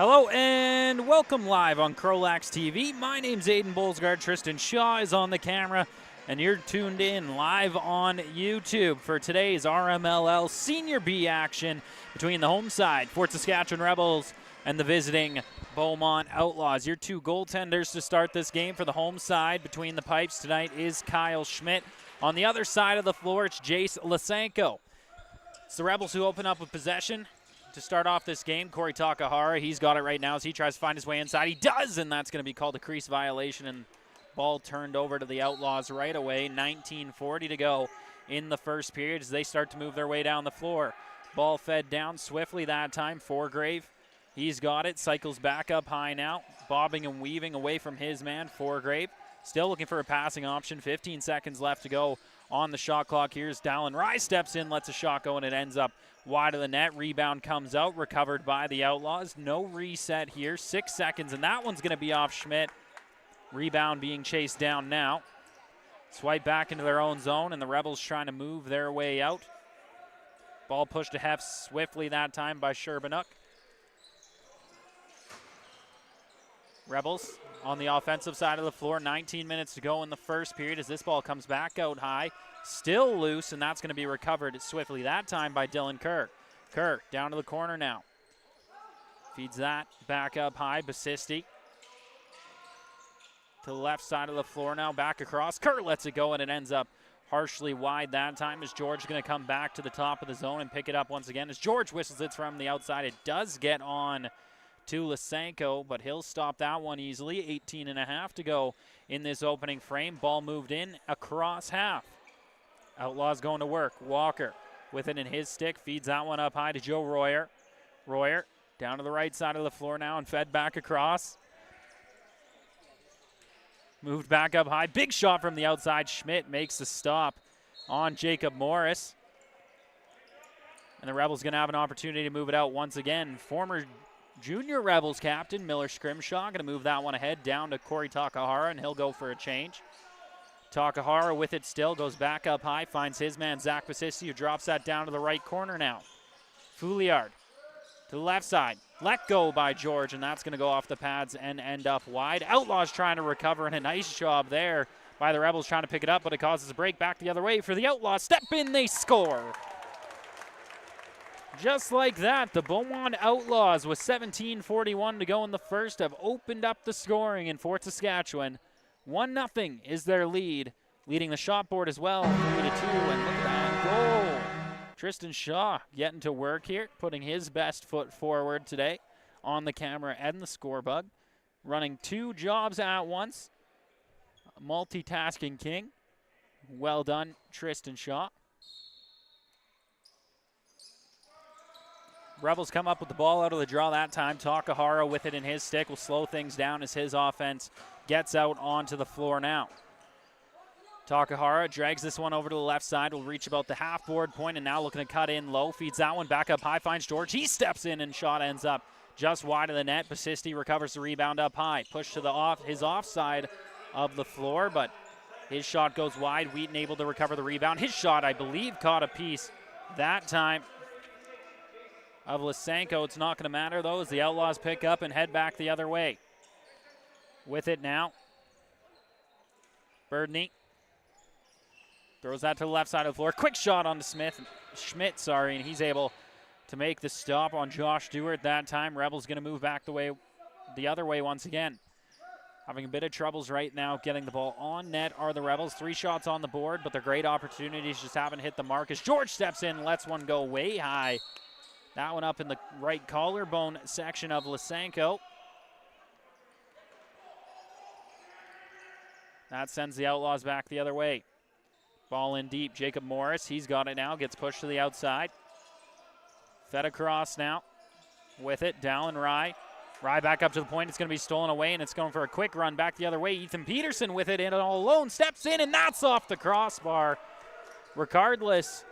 Hello and welcome live on CROW LAX TV. My name's Aiden Bolsgaard. Tristan Shaw is on the camera, and you're tuned in live on YouTube for today's RMLL Senior B action between the home side, Fort Saskatchewan Rebels, and the visiting Beaumont Outlaws. Your two goaltenders to start this game for the home side between the pipes tonight is Kyle Schmidt. On the other side of the floor, it's Jace Lysenko. It's the Rebels who open up with possession. To start off this game, Corey Takahara, he's got it right now as he tries to find his way inside. He does, and that's going to be called a crease violation, and ball turned over to the Outlaws right away. 19:40 to go in the first period as they start to move their way down the floor. Ball fed down swiftly that time. Forgrave, he's got it, cycles back up high now, bobbing and weaving away from his man, Forgrave. Still looking for a passing option. 15 seconds left to go on the shot clock. Here's Dallin Rye, steps in, lets a shot go, and it ends up wide of the net. Rebound comes out, recovered by the Outlaws. No reset here. 6 seconds, and that one's going to be off Schmidt. Rebound being chased down now. Swipe back into their own zone, and the Rebels trying to move their way out. Ball pushed to Hef swiftly that time by Sherbanuk. Rebels on the offensive side of the floor. 19 minutes to go in the first period as this ball comes back out high. Still loose, and that's going to be recovered swiftly that time by Dylan Kerr. Kerr down to the corner now. Feeds that back up high. Basisti to the left side of the floor now. Back across. Kerr lets it go, and it ends up harshly wide that time as George is going to come back to the top of the zone and pick it up once again. As George whistles it from the outside, it does get on to Lysenko, but he'll stop that one easily. 18.5 to go in this opening frame. Ball moved in across half. Outlaws going to work. Walker with it in his stick. Feeds that one up high to Joe Royer. Royer down to the right side of the floor now and fed back across. Moved back up high. Big shot from the outside. Schmidt makes the stop on Jacob Morris. And the Rebels going to have an opportunity to move it out once again. Former junior Rebels captain Miller Scrimshaw going to move that one ahead down to Corey Takahara, and he'll go for a change. Takahara with it still, goes back up high, finds his man Zach Basisti, who drops that down to the right corner now. Fouliard to the left side. Let go by George, and that's going to go off the pads and end up wide. Outlaws trying to recover, and a nice job there by the Rebels trying to pick it up, but it causes a break back the other way for the Outlaws. Step in, they score. Just like that, the Beaumont Outlaws with 17:41 to go in the first have opened up the scoring in Fort Saskatchewan. 1-0 is their lead, leading the shot board as well, 3-2, and look at that goal. Tristan Shaw getting to work here, putting his best foot forward today on the camera and the scorebug, running two jobs at once, multitasking king. Well done, Tristan Shaw. Rebels come up with the ball out of the draw that time. Takahara with it in his stick will slow things down as his offense gets out onto the floor now. Takahara drags this one over to the left side, will reach about the half-board point, and now looking to cut in low. Feeds that one back up high, finds George. He steps in, and shot ends up just wide of the net. Basisti recovers the rebound up high. Push to the his offside of the floor, but his shot goes wide. Wheaton able to recover the rebound. His shot, I believe, caught a piece that time of Lysenko. It's not going to matter, though, as the Outlaws pick up and head back the other way. With it now, Birdney throws that to the left side of the floor. Quick shot on to Schmidt, and he's able to make the stop on Josh Stewart that time. Rebels going to move back the other way once again. Having a bit of troubles right now getting the ball on net are the Rebels. 3 shots on the board, but their great opportunities just haven't hit the mark as George steps in and lets one go way high. That one up in the right collarbone section of Lysenko. That sends the Outlaws back the other way. Ball in deep. Jacob Morris, he's got it now. Gets pushed to the outside. Fed across now. With it, Dallin Rye. Rye back up to the point. It's going to be stolen away, and it's going for a quick run back the other way. Ethan Peterson with it, and all alone steps in, and that's off the crossbar. Regardless,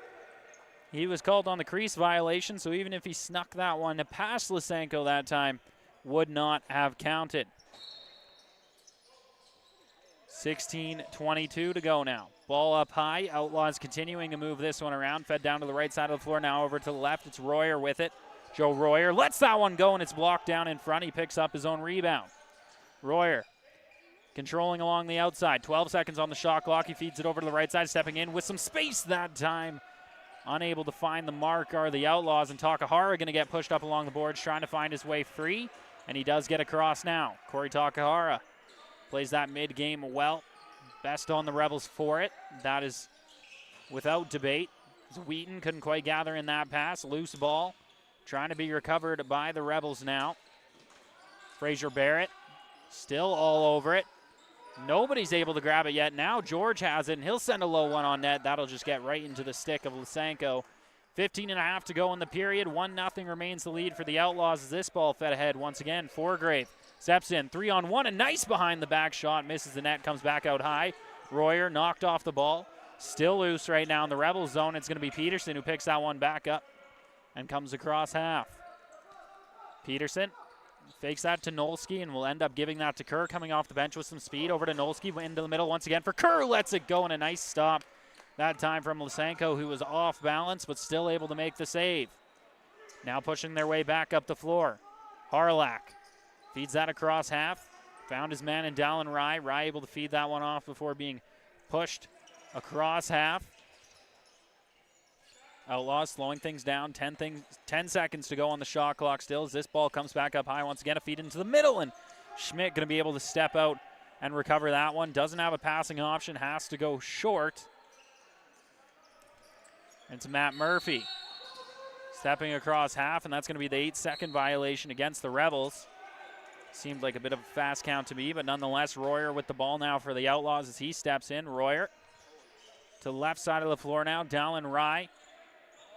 he was called on the crease violation, so even if he snuck that one past Lysenko that time, would not have counted. 16:22 to go now. Ball up high. Outlaws continuing to move this one around. Fed down to the right side of the floor, now over to the left. It's Royer with it. Joe Royer lets that one go, and it's blocked down in front. He picks up his own rebound. Royer controlling along the outside. 12 seconds on the shot clock. He feeds it over to the right side, stepping in with some space that time. Unable to find the mark are the Outlaws, and Takahara going to get pushed up along the boards, trying to find his way free, and he does get across now. Corey Takahara plays that mid-game well. Best on the Rebels for it. That is without debate. Wheaton couldn't quite gather in that pass. Loose ball trying to be recovered by the Rebels now. Fraser Barrett still all over it. Nobody's able to grab it yet. Now George has it, and he'll send a low one on net. That'll just get right into the stick of Lysenko. 15.5 to go in the period. 1-0 remains the lead for the Outlaws as this ball fed ahead once again. Forgrave steps in, 3-on-1, a nice behind the back shot. Misses the net, comes back out high. Royer knocked off the ball. Still loose right now in the Rebels zone. It's going to be Peterson who picks that one back up and comes across half. Peterson fakes that to Nolsky and will end up giving that to Kerr, coming off the bench with some speed. Over to Nolsky, into the middle once again for Kerr, lets it go, and a nice stop that time from Lysenko, who was off balance but still able to make the save. Now pushing their way back up the floor. Harlach feeds that across half. Found his man in Dallin Rye. Rye able to feed that one off before being pushed across half. Outlaws slowing things down. 10 seconds to go on the shot clock still as this ball comes back up high once again. A feed into the middle, and Schmidt going to be able to step out and recover that one. Doesn't have a passing option. Has to go short. It's Matt Murphy stepping across half, and that's going to be the 8-second violation against the Rebels. Seemed like a bit of a fast count to me, but nonetheless, Royer with the ball now for the Outlaws as he steps in. Royer to the left side of the floor now. Dallin Rye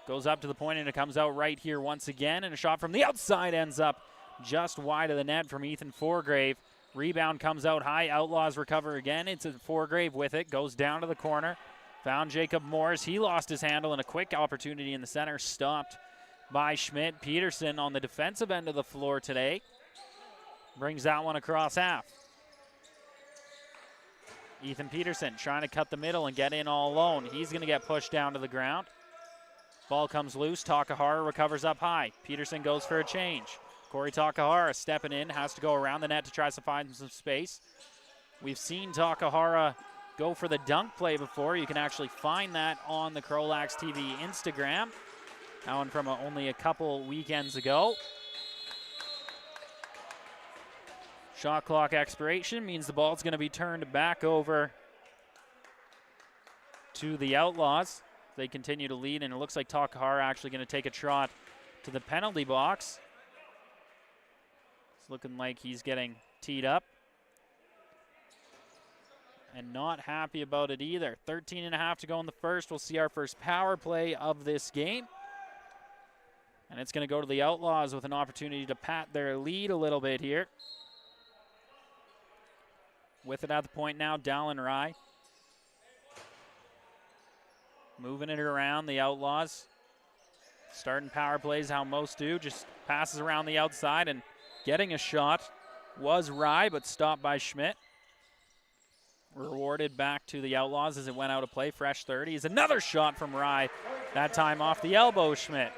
goes up to the point, and it comes out right here once again. And a shot from the outside ends up just wide of the net from Ethan Forgrave. Rebound comes out high. Outlaws recover again. It's Forgrave with it. Goes down to the corner. Found Jacob Morris. He lost his handle, and a quick opportunity in the center stopped by Schmidt. Peterson on the defensive end of the floor today brings that one across half. Ethan Peterson trying to cut the middle and get in all alone. He's going to get pushed down to the ground. Ball comes loose. Takahara recovers up high. Peterson goes for a change. Corey Takahara stepping in, has to go around the net to try to find some space. We've seen Takahara go for the dunk play before. You can actually find that on the CROW LAX TV Instagram. That one from only a couple weekends ago. Shot clock expiration means the ball's going to be turned back over to the Outlaws. They continue to lead, and it looks like Takahara actually going to take a trot to the penalty box. It's looking like he's getting teed up. And not happy about it either. 13.5 to go in the first. We'll see our first power play of this game. And it's going to go to the Outlaws with an opportunity to pat their lead a little bit here. With it at the point now, Dallin Rye. Moving it around, the Outlaws. Starting power plays how most do. Just passes around the outside, and getting a shot was Rye, but stopped by Schmidt. Rewarded back to the Outlaws as it went out of play. Fresh 30s. Another shot from Rye. That time off the elbow, Schmidt.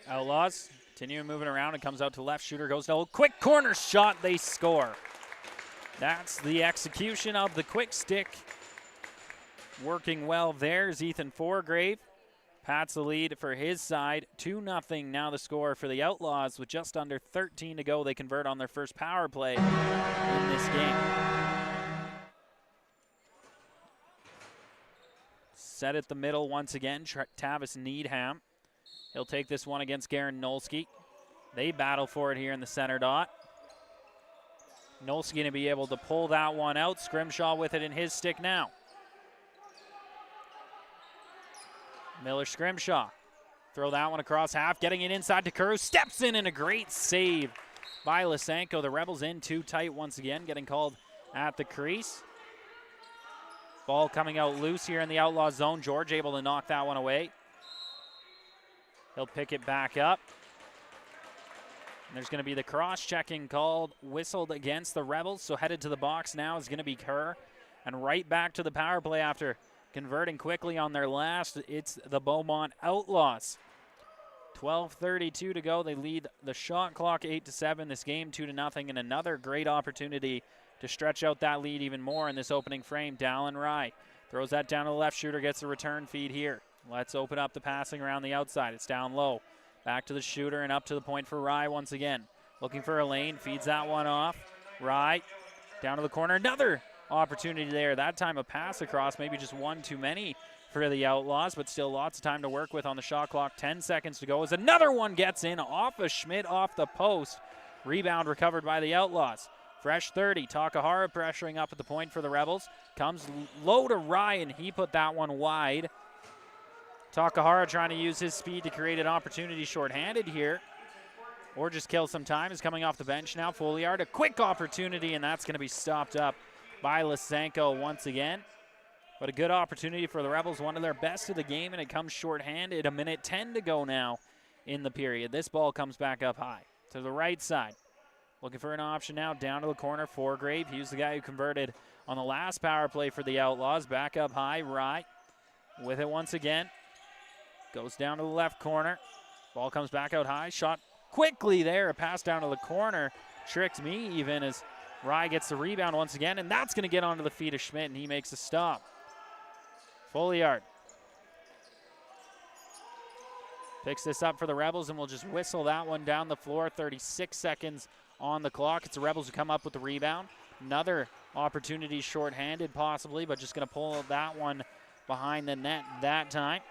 Outlaws continue moving around. It comes out to left. Shooter goes no. Quick corner shot. They score. That's the execution of the quick stick. Working well there's Ethan Forgrave. Pats the lead for his side. 2-0 now the score for the Outlaws with just under 13 to go. They convert on their first power play in this game. Set at the middle once again, Tavis Needham. He'll take this one against Garen Nolsky. They battle for it here in the center dot. Nolsky going to be able to pull that one out. Scrimshaw with it in his stick now. Miller Scrimshaw. Throw that one across half, getting it inside to Kerr. Steps in, and a great save by Lysenko. The Rebels in too tight once again, getting called at the crease. Ball coming out loose here in the Outlaw zone. George able to knock that one away. He'll pick it back up. And there's going to be the cross-checking called, whistled against the Rebels. So headed to the box now is going to be Kerr. And right back to the power play after converting quickly on their last. It's the Beaumont Outlaws. 12:32 to go. They lead the shot clock 8-7. This game 2-0, and another great opportunity to stretch out that lead even more in this opening frame. Dallin Rye throws that down to the left. Shooter gets the return feed here. Let's open up the passing around the outside. It's down low. Back to the shooter and up to the point for Rye once again. Looking for a lane. Feeds that one off. Rye down to the corner. Another opportunity there. That time a pass across. Maybe just one too many for the Outlaws, but still lots of time to work with on the shot clock. 10 seconds to go as another one gets in off of Schmidt off the post. Rebound recovered by the Outlaws. Fresh 30. Takahara pressuring up at the point for the Rebels. Comes low to Rye, and he put that one wide. Takahara trying to use his speed to create an opportunity shorthanded here, or just kill some time. Is coming off the bench now. Folliard, a quick opportunity, and that's going to be stopped up by Lysenko once again. But a good opportunity for the Rebels, one of their best of the game, and it comes shorthanded. 1:10 to go now in the period. This ball comes back up high to the right side. Looking for an option now, down to the corner, Forgrave. He was the guy who converted on the last power play for the Outlaws. Back up high, Rye with it once again. Goes down to the left corner. Ball comes back out high, shot quickly there. A pass down to the corner. Tricked me even as Rye gets the rebound once again, and that's going to get onto the feet of Schmidt, and he makes a stop. Folliard picks this up for the Rebels, and we'll just whistle that one down the floor. 36 seconds on the clock. It's the Rebels who come up with the rebound. Another opportunity shorthanded possibly, but just going to pull that one behind the net that time.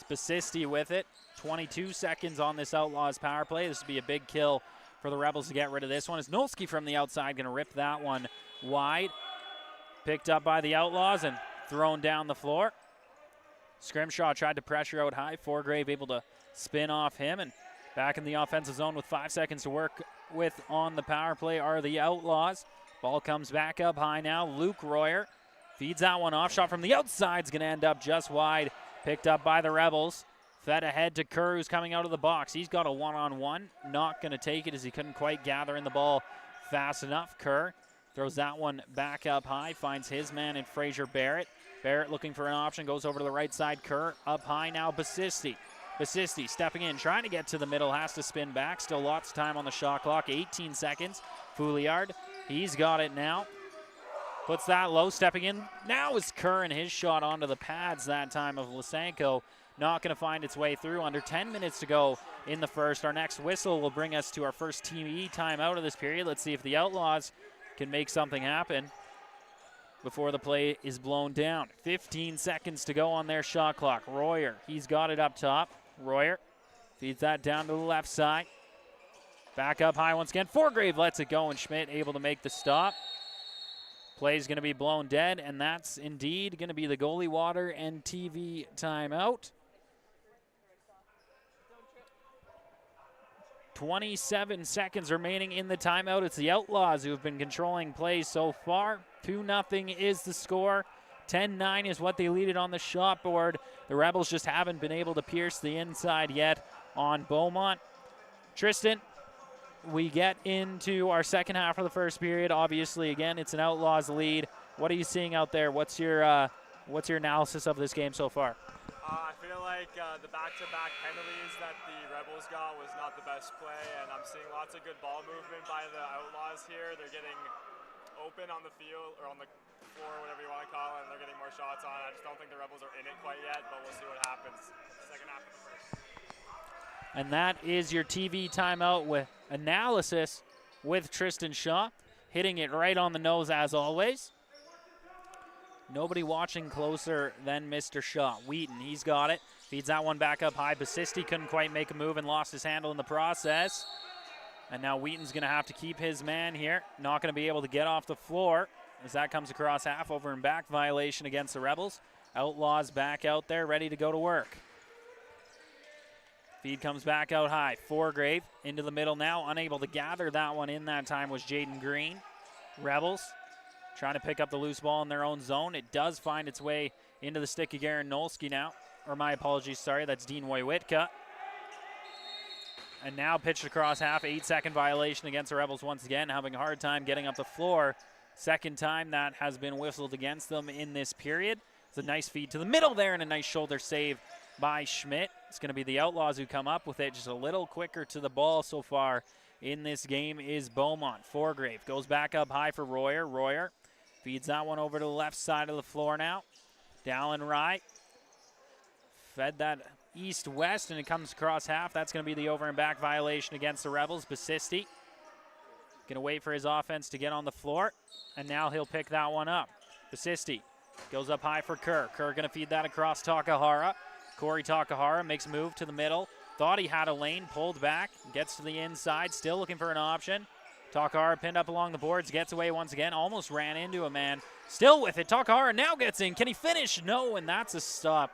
Spicisti with it. 22 seconds on this Outlaws power play. This would be a big kill for the Rebels to get rid of this one. Is Nolski from the outside going to rip that one wide. Picked up by the Outlaws and thrown down the floor. Scrimshaw tried to pressure out high. Forgrave able to spin off him, and back in the offensive zone with 5 seconds to work with on the power play are the Outlaws. Ball comes back up high now. Luke Royer feeds that one off. Shot from the outside is going to end up just wide. Picked up by the Rebels. Fed ahead to Kerr, who's coming out of the box. He's got a one-on-one. Not going to take it as he couldn't quite gather in the ball fast enough. Kerr throws that one back up high. Finds his man in Fraser Barrett. Barrett looking for an option. Goes over to the right side. Kerr up high now. Basisti stepping in. Trying to get to the middle. Has to spin back. Still lots of time on the shot clock. 18 seconds. Fouliard. He's got it now. Puts that low, stepping in. Now is Kerr, and his shot onto the pads that time of Lysenko. Not going to find its way through. Under 10 minutes to go in the first. Our next whistle will bring us to our first TV timeout of this period. Let's see if the Outlaws can make something happen before the play is blown down. 15 seconds to go on their shot clock. Royer, he's got it up top. Royer feeds that down to the left side. Back up high once again. Forgrave lets it go, and Schmidt able to make the stop. Play's going to be blown dead, and that's indeed going to be the goalie water and TV timeout. 27 seconds remaining in the timeout. It's the Outlaws who have been controlling plays so far. 2-0 is the score. 10-9 is what they lead it on the shot board. The Rebels just haven't been able to pierce the inside yet on Beaumont. Tristan, we get into our second half of the first period. Obviously, again, it's an Outlaws lead. What are you seeing out there? What's your analysis of this game so far? I feel like the back-to-back penalties that the Rebels got was not the best play, and I'm seeing lots of good ball movement by the Outlaws here. They're getting open on the field, or on the floor, whatever you want to call it, and they're getting more shots on. I just don't think the Rebels are in it quite yet, but we'll see what happens second half of the first. And that is your TV timeout with analysis with Tristan Shaw, hitting it right on the nose as always. Nobody watching closer than Mr. Shaw. Wheaton, he's got it. Feeds that one back up high. Basisti couldn't quite make a move and lost his handle in the process. And now Wheaton's going to have to keep his man here. Not going to be able to get off the floor as that comes across half. Over and back violation against the Rebels. Outlaws back out there ready to go to work. Feed comes back out high. Forgrave into the middle now. Unable to gather that one in that time was Jaden Green. Rebels trying to pick up the loose ball in their own zone. It does find its way into the stick of Garen Nolski now. Or my apologies, sorry, that's Dean Wojwitka. And now pitched across half. 8-second violation against the Rebels once again. Having a hard time getting up the floor second time that has been whistled against them in this period. It's a nice feed to the middle there and a nice shoulder save by Schmidt. It's going to be the Outlaws who come up with it, just a little quicker to the ball so far in this game is Beaumont. Foregrave goes back up high for Royer. Royer feeds that one over to the left side of the floor now. Dallin Rye fed that east-west, and it comes across half. That's going to be the over and back violation against the Rebels. Basisti going to wait for his offense to get on the floor, and now he'll pick that one up. Basisti goes up high for Kerr. Kerr going to feed that across Takahara. Corey Takahara makes a move to the middle. Thought he had a lane, pulled back, gets to the inside, still looking for an option. Takahara pinned up along the boards, gets away once again, almost ran into a man. Still with it, Takahara now gets in. Can he finish? No, and that's a stop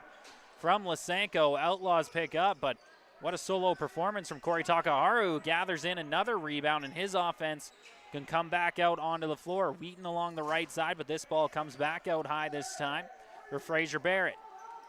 from Lysenko. Outlaws pick up, but what a solo performance from Corey Takahara, who gathers in another rebound, and his offense can come back out onto the floor. Wheaton along the right side, but this ball comes back out high this time for Fraser Barrett.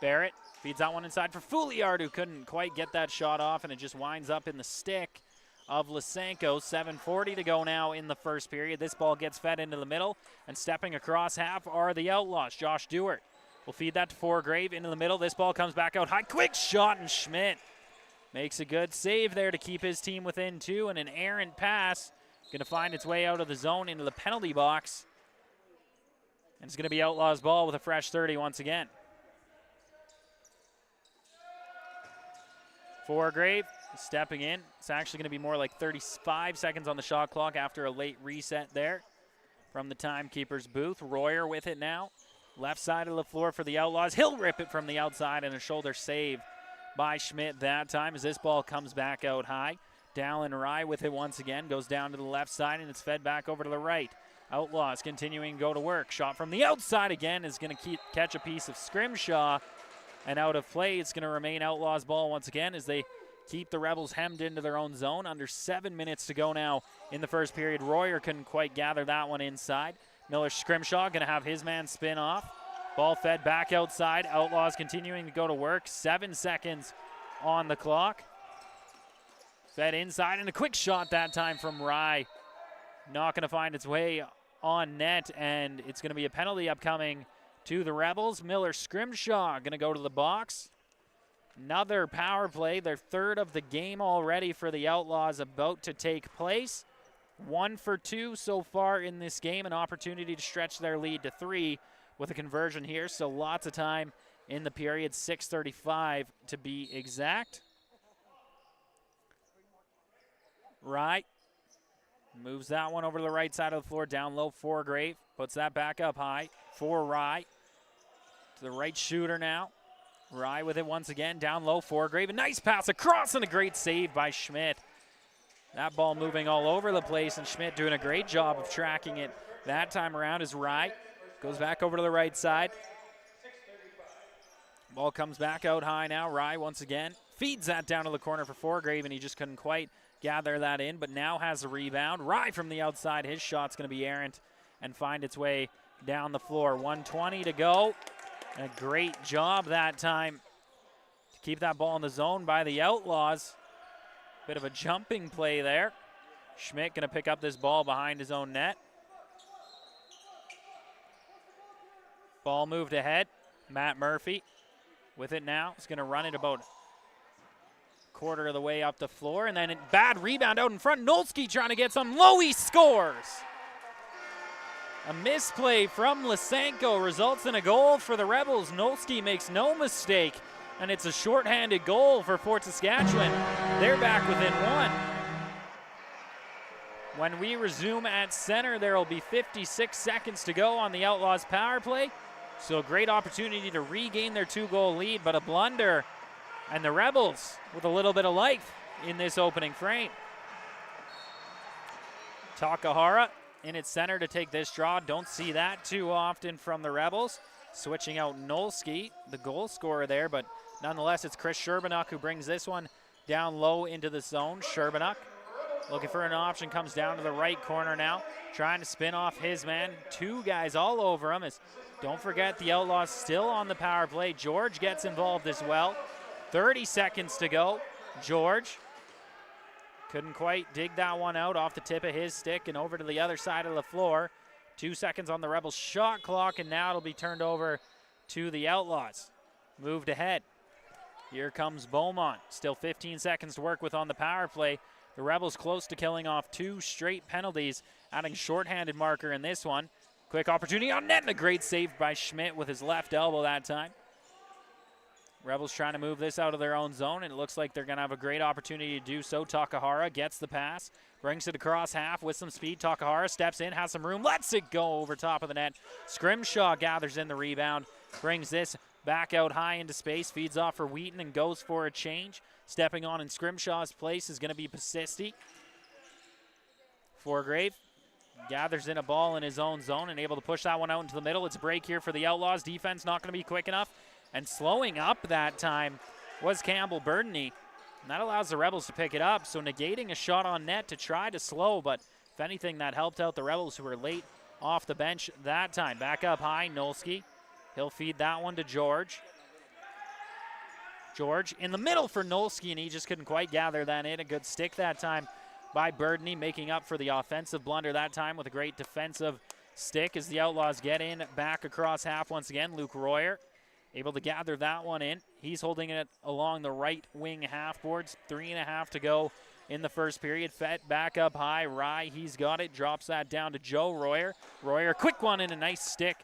Barrett feeds that one inside for Fouliard, who couldn't quite get that shot off, and it just winds up in the stick of Lysenko. 7:40 to go now in the first period. This ball gets fed into the middle, and stepping across half are the Outlaws. Josh Dewart will feed that to Foregrave into the middle. This ball comes back out high. Quick shot, and Schmidt makes a good save there to keep his team within two, and an errant pass going to find its way out of the zone into the penalty box. And it's going to be Outlaws ball with a fresh 30 once again. Foregrave stepping in. It's actually going to be more like 35 seconds on the shot clock after a late reset there from the timekeeper's booth. Royer with it now. Left side of the floor for the Outlaws. He'll rip it from the outside, and a shoulder save by Schmidt that time as this ball comes back out high. Dallin Rye with it once again. Goes down to the left side, and it's fed back over to the right. Outlaws continuing to go to work. Shot from the outside again is going to catch a piece of Scrimshaw. And out of play, it's going to remain Outlaws ball once again as they keep the Rebels hemmed into their own zone. Under 7 minutes to go now in the first period. Royer couldn't quite gather that one inside. Miller Scrimshaw going to have his man spin off. Ball fed back outside. Outlaws continuing to go to work. 7 seconds on the clock. Fed inside, and a quick shot that time from Rye. Not going to find its way on net, and it's going to be a penalty upcoming to the Rebels. Miller Scrimshaw going to go to the box. Another power play, their third of the game already for the Outlaws about to take place. 1 for 2 so far in this game, an opportunity to stretch their lead to 3 with a conversion here, so lots of time in the period, 6:35 to be exact. Rye moves that one over to the right side of the floor, down low. Foregrave puts that back up high for Rye. To the right shooter now. Rye with it once again, down low. Foregrave, a nice pass across and a great save by Schmidt. That ball moving all over the place, and Schmidt doing a great job of tracking it that time around as Rye goes back over to the right side. Ball comes back out high now. Rye once again feeds that down to the corner for Foregrave, and he just couldn't quite gather that in, but now has a rebound. Rye from the outside. His shot's going to be errant and find its way down the floor. 1:20 to go. And a great job that time to keep that ball in the zone by the Outlaws. Bit of a jumping play there. Schmidt going to pick up this ball behind his own net. Ball moved ahead. Matt Murphy with it now. He's going to run it about quarter of the way up the floor, and then a bad rebound out in front. Nolsky trying to get some. Lowy scores. A misplay from Lysenko results in a goal for the Rebels. Nolsky makes no mistake, and it's a shorthanded goal for Fort Saskatchewan. They're back within 1. When we resume at center, there will be 56 seconds to go on the Outlaws power play. So a great opportunity to regain their 2-goal lead, but a blunder. And the Rebels with a little bit of life in this opening frame. Takahara in its center to take this draw. Don't see that too often from the Rebels. Switching out Nolsky, the goal scorer there, but nonetheless it's Chris Sherbanuk who brings this one down low into the zone. Sherbanuk looking for an option, comes down to the right corner now, trying to spin off his man. 2 guys all over him. Don't forget the Outlaws still on the power play. George gets involved as well. 30 seconds to go. George couldn't quite dig that one out off the tip of his stick and over to the other side of the floor 2 seconds on the Rebels shot clock, and now it'll be turned over to the Outlaws. Moved ahead. Here comes Beaumont. Still 15 seconds to work with on the power play. The Rebels close to killing off 2 straight penalties, adding shorthanded marker in this one. Quick opportunity on net, and a great save by Schmidt with his left elbow that time. Rebels trying to move this out of their own zone, and it looks like they're going to have a great opportunity to do so. Takahara gets the pass, brings it across half with some speed. Takahara steps in, has some room, lets it go over top of the net. Scrimshaw gathers in the rebound, brings this back out high into space, feeds off for Wheaton and goes for a change. Stepping on in Scrimshaw's place is going to be Pasisti. Forgrave gathers in a ball in his own zone and able to push that one out into the middle. It's a break here for the Outlaws. Defense not going to be quick enough. And slowing up that time was Campbell Burdeny. And that allows the Rebels to pick it up. So negating a shot on net to try to slow, but if anything, that helped out the Rebels who were late off the bench that time. Back up high, Nolski. He'll feed that one to George. George in the middle for Nolski, and he just couldn't quite gather that in. A good stick that time by Burdeny, making up for the offensive blunder that time with a great defensive stick as the Outlaws get in back across half once again. Luke Royer able to gather that one in. He's holding it along the right wing half boards. 3.5 to go in the first period. Fett back up high. Rye, he's got it. Drops that down to Joe Royer. Royer, quick one and a nice stick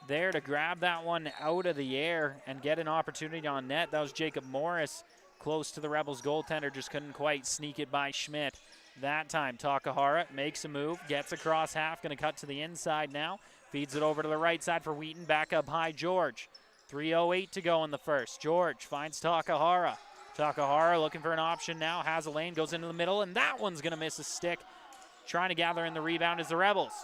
there to grab that one out of the air and get an opportunity on net. That was Jacob Morris close to the Rebels goaltender. Just couldn't quite sneak it by Schmidt that time. Takahara makes a move. Gets across half. Going to cut to the inside now. Feeds it over to the right side for Wheaton. Back up high, George. 3:08 to go in the first. George finds Takahara. Takahara looking for an option now. Has a lane, goes into the middle, and that one's going to miss a stick. Trying to gather in the rebound is the Rebels.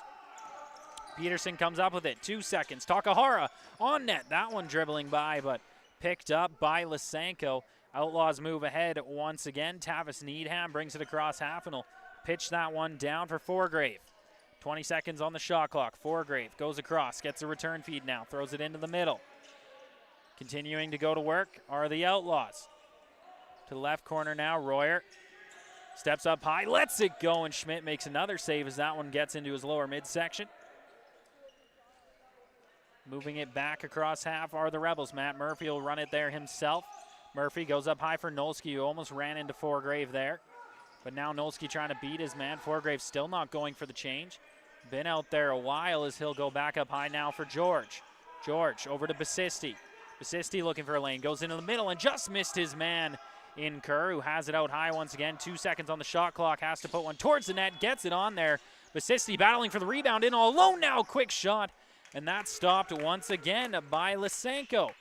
Peterson comes up with it. 2 seconds. Takahara on net. That one dribbling by, but picked up by Lysenko. Outlaws move ahead once again. Tavis Needham brings it across half, and will pitch that one down for Forgrave. 20 seconds on the shot clock. Forgrave goes across, gets a return feed now, throws it into the middle. Continuing to go to work are the Outlaws. To the left corner now, Royer steps up high, lets it go, and Schmidt makes another save as that one gets into his lower midsection. Moving it back across half are the Rebels. Matt Murphy will run it there himself. Murphy goes up high for Nolski, who almost ran into Forgrave there. But now Nolski trying to beat his man. Forgrave still not going for the change. Been out there a while as he'll go back up high now for George. George over to Basisti. Basisti looking for a lane, goes into the middle and just missed his man in Kerr, who has it out high once again. 2 seconds on the shot clock, has to put one towards the net, gets it on there. Basisti battling for the rebound, in all alone now, quick shot. And that's stopped once again by Lysenko.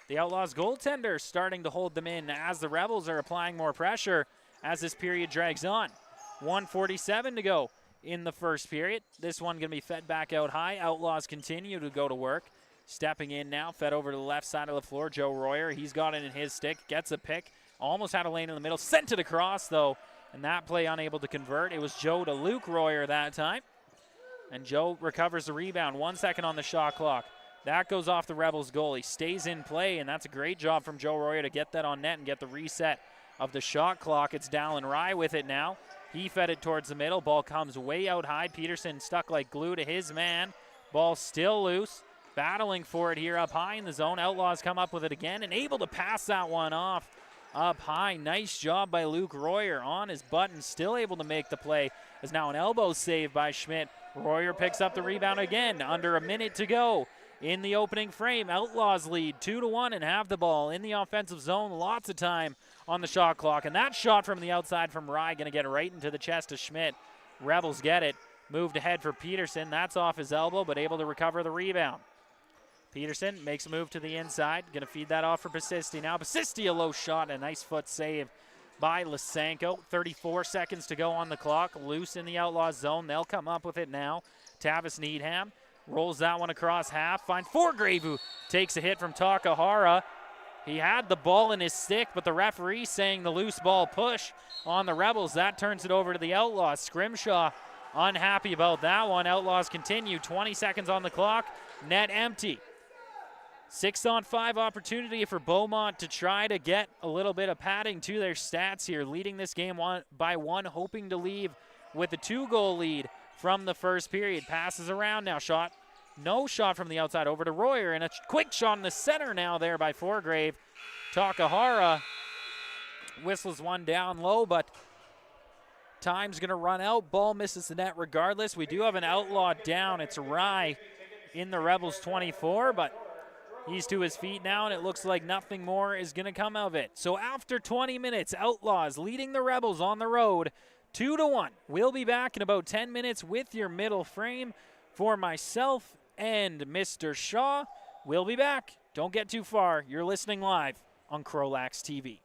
The Outlaws goaltender starting to hold them in as the Rebels are applying more pressure as this period drags on. 1:47 to go in the first period. This one going to be fed back out high. Outlaws continue to go to work. Stepping in now, fed over to the left side of the floor. Joe Royer, he's got it in his stick, gets a pick. Almost had a lane in the middle, sent it across though, and that play unable to convert. It was Joe to Luke Royer that time. And Joe recovers the rebound. 1 second on the shot clock. That goes off the Rebels goal. He stays in play, and that's a great job from Joe Royer to get that on net and get the reset of the shot clock. It's Dallin Rye with it now. He fed it towards the middle. Ball comes way out high. Peterson stuck like glue to his man. Ball still loose. Battling for it here up high in the zone. Outlaws come up with it again and able to pass that one off up high. Nice job by Luke Royer on his button. Still able to make the play. As now an elbow save by Schmidt. Royer picks up the rebound again. Under a minute to go in the opening frame. Outlaws lead 2-1 and have the ball in the offensive zone. Lots of time on the shot clock. And that shot from the outside from Rye going to get right into the chest of Schmidt. Rebels get it. Moved ahead for Peterson. That's off his elbow, but able to recover the rebound. Peterson makes a move to the inside. Going to feed that off for Basisti now. Basisti a low shot. A nice foot save by Lysenko. 34 seconds to go on the clock. Loose in the Outlaws zone. They'll come up with it now. Tavis Needham rolls that one across half. Finds Forgrave, who takes a hit from Takahara. He had the ball in his stick, but the referee saying the loose ball push on the Rebels. That turns it over to the Outlaws. Scrimshaw unhappy about that one. Outlaws continue. 20 seconds on the clock. Net empty. 6-on-5 opportunity for Beaumont to try to get a little bit of padding to their stats here, leading this game by one, hoping to leave with a 2-goal lead from the first period. Passes around now. Shot. No shot from the outside over to Royer. And a quick shot in the center now there by Foregrave. Takahara whistles one down low, but time's going to run out. Ball misses the net regardless. We do have an outlaw down. It's Rye in the Rebels 24, but he's to his feet now, and it looks like nothing more is going to come of it. So after 20 minutes, Outlaws leading the Rebels on the road 2-1. We'll be back in about 10 minutes with your middle frame. For myself and Mr. Shaw, we'll be back. Don't get too far. You're listening live on CROW LAX TV.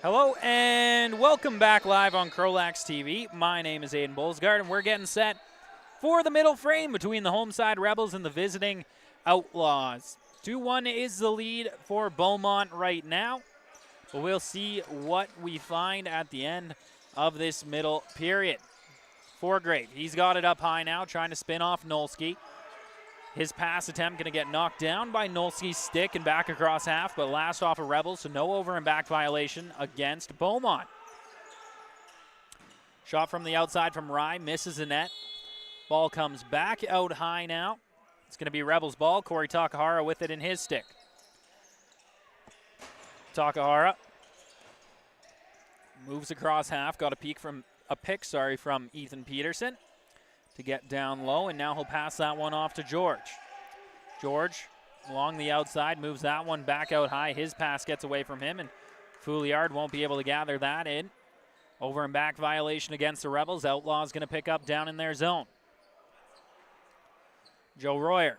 Hello and welcome back live on CROW LAX TV. My name is Aiden Bolsgaard, and we're getting set for the middle frame between the home side Rebels and the visiting Outlaws. 2-1 is the lead for Beaumont right now, but we'll see what we find at the end of this middle period. Forgrave, he's got it up high now, trying to spin off Nolski. His pass attempt going to get knocked down by Nolski's stick and back across half, but last off of Rebels, so no over and back violation against Beaumont. Shot from the outside from Rye, misses the net. Ball comes back out high now. It's going to be Rebels ball. Corey Takahara with it in his stick. Takahara moves across half, got a pick from Ethan Peterson to get down low, and now he'll pass that one off to George. George along the outside moves that one back out high. His pass gets away from him, and Fouliard won't be able to gather that in. Over and back violation against the Rebels. Outlaws going to pick up down in their zone. Joe Royer,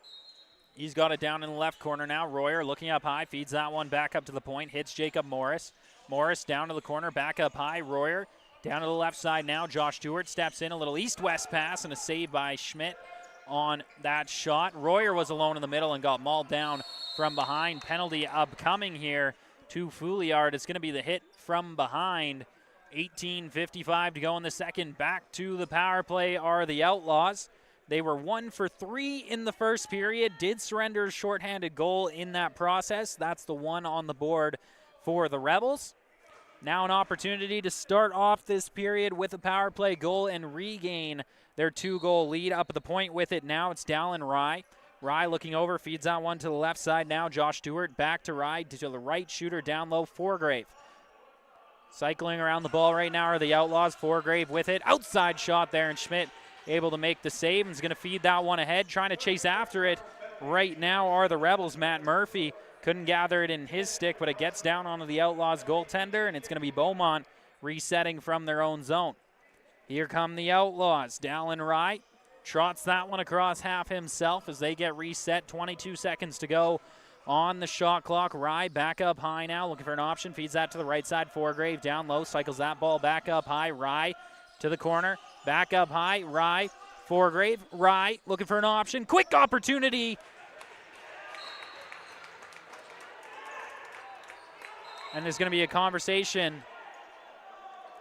he's got it down in the left corner now. Royer looking up high, feeds that one back up to the point, hits Jacob Morris. Morris down to the corner, back up high. Royer down to the left side now. Josh Stewart steps in, a little east-west pass, and a save by Schmidt on that shot. Royer was alone in the middle and got mauled down from behind. Penalty upcoming here to Fouliard. It's going to be the hit from behind. 18:55 to go in the second. Back to the power play are the Outlaws. They were 1 for 3 in the first period. Did surrender a shorthanded goal in that process. That's the one on the board for the Rebels. Now an opportunity to start off this period with a power play goal and regain their 2-goal lead. Up at the point with it now, it's Dallin Rye. Rye looking over, feeds that one to the left side now. Josh Stewart back to Rye, to the right, shooter down low, Forgrave. Cycling around the ball right now are the Outlaws. Forgrave with it, outside shot there, and Schmidt able to make the save and is going to feed that one ahead. Trying to chase after it right now are the Rebels. Matt Murphy couldn't gather it in his stick, but it gets down onto the Outlaws goaltender, and it's going to be Beaumont resetting from their own zone. Here come the Outlaws. Dallin Rye trots that one across half himself as they get reset. 22 seconds to go on the shot clock. Rye back up high now, looking for an option. Feeds that to the right side. Forgrave down low, cycles that ball back up high. Rye to the corner, back up high. Rye, Forgrave, Rye looking for an option. Quick opportunity. And there's going to be a conversation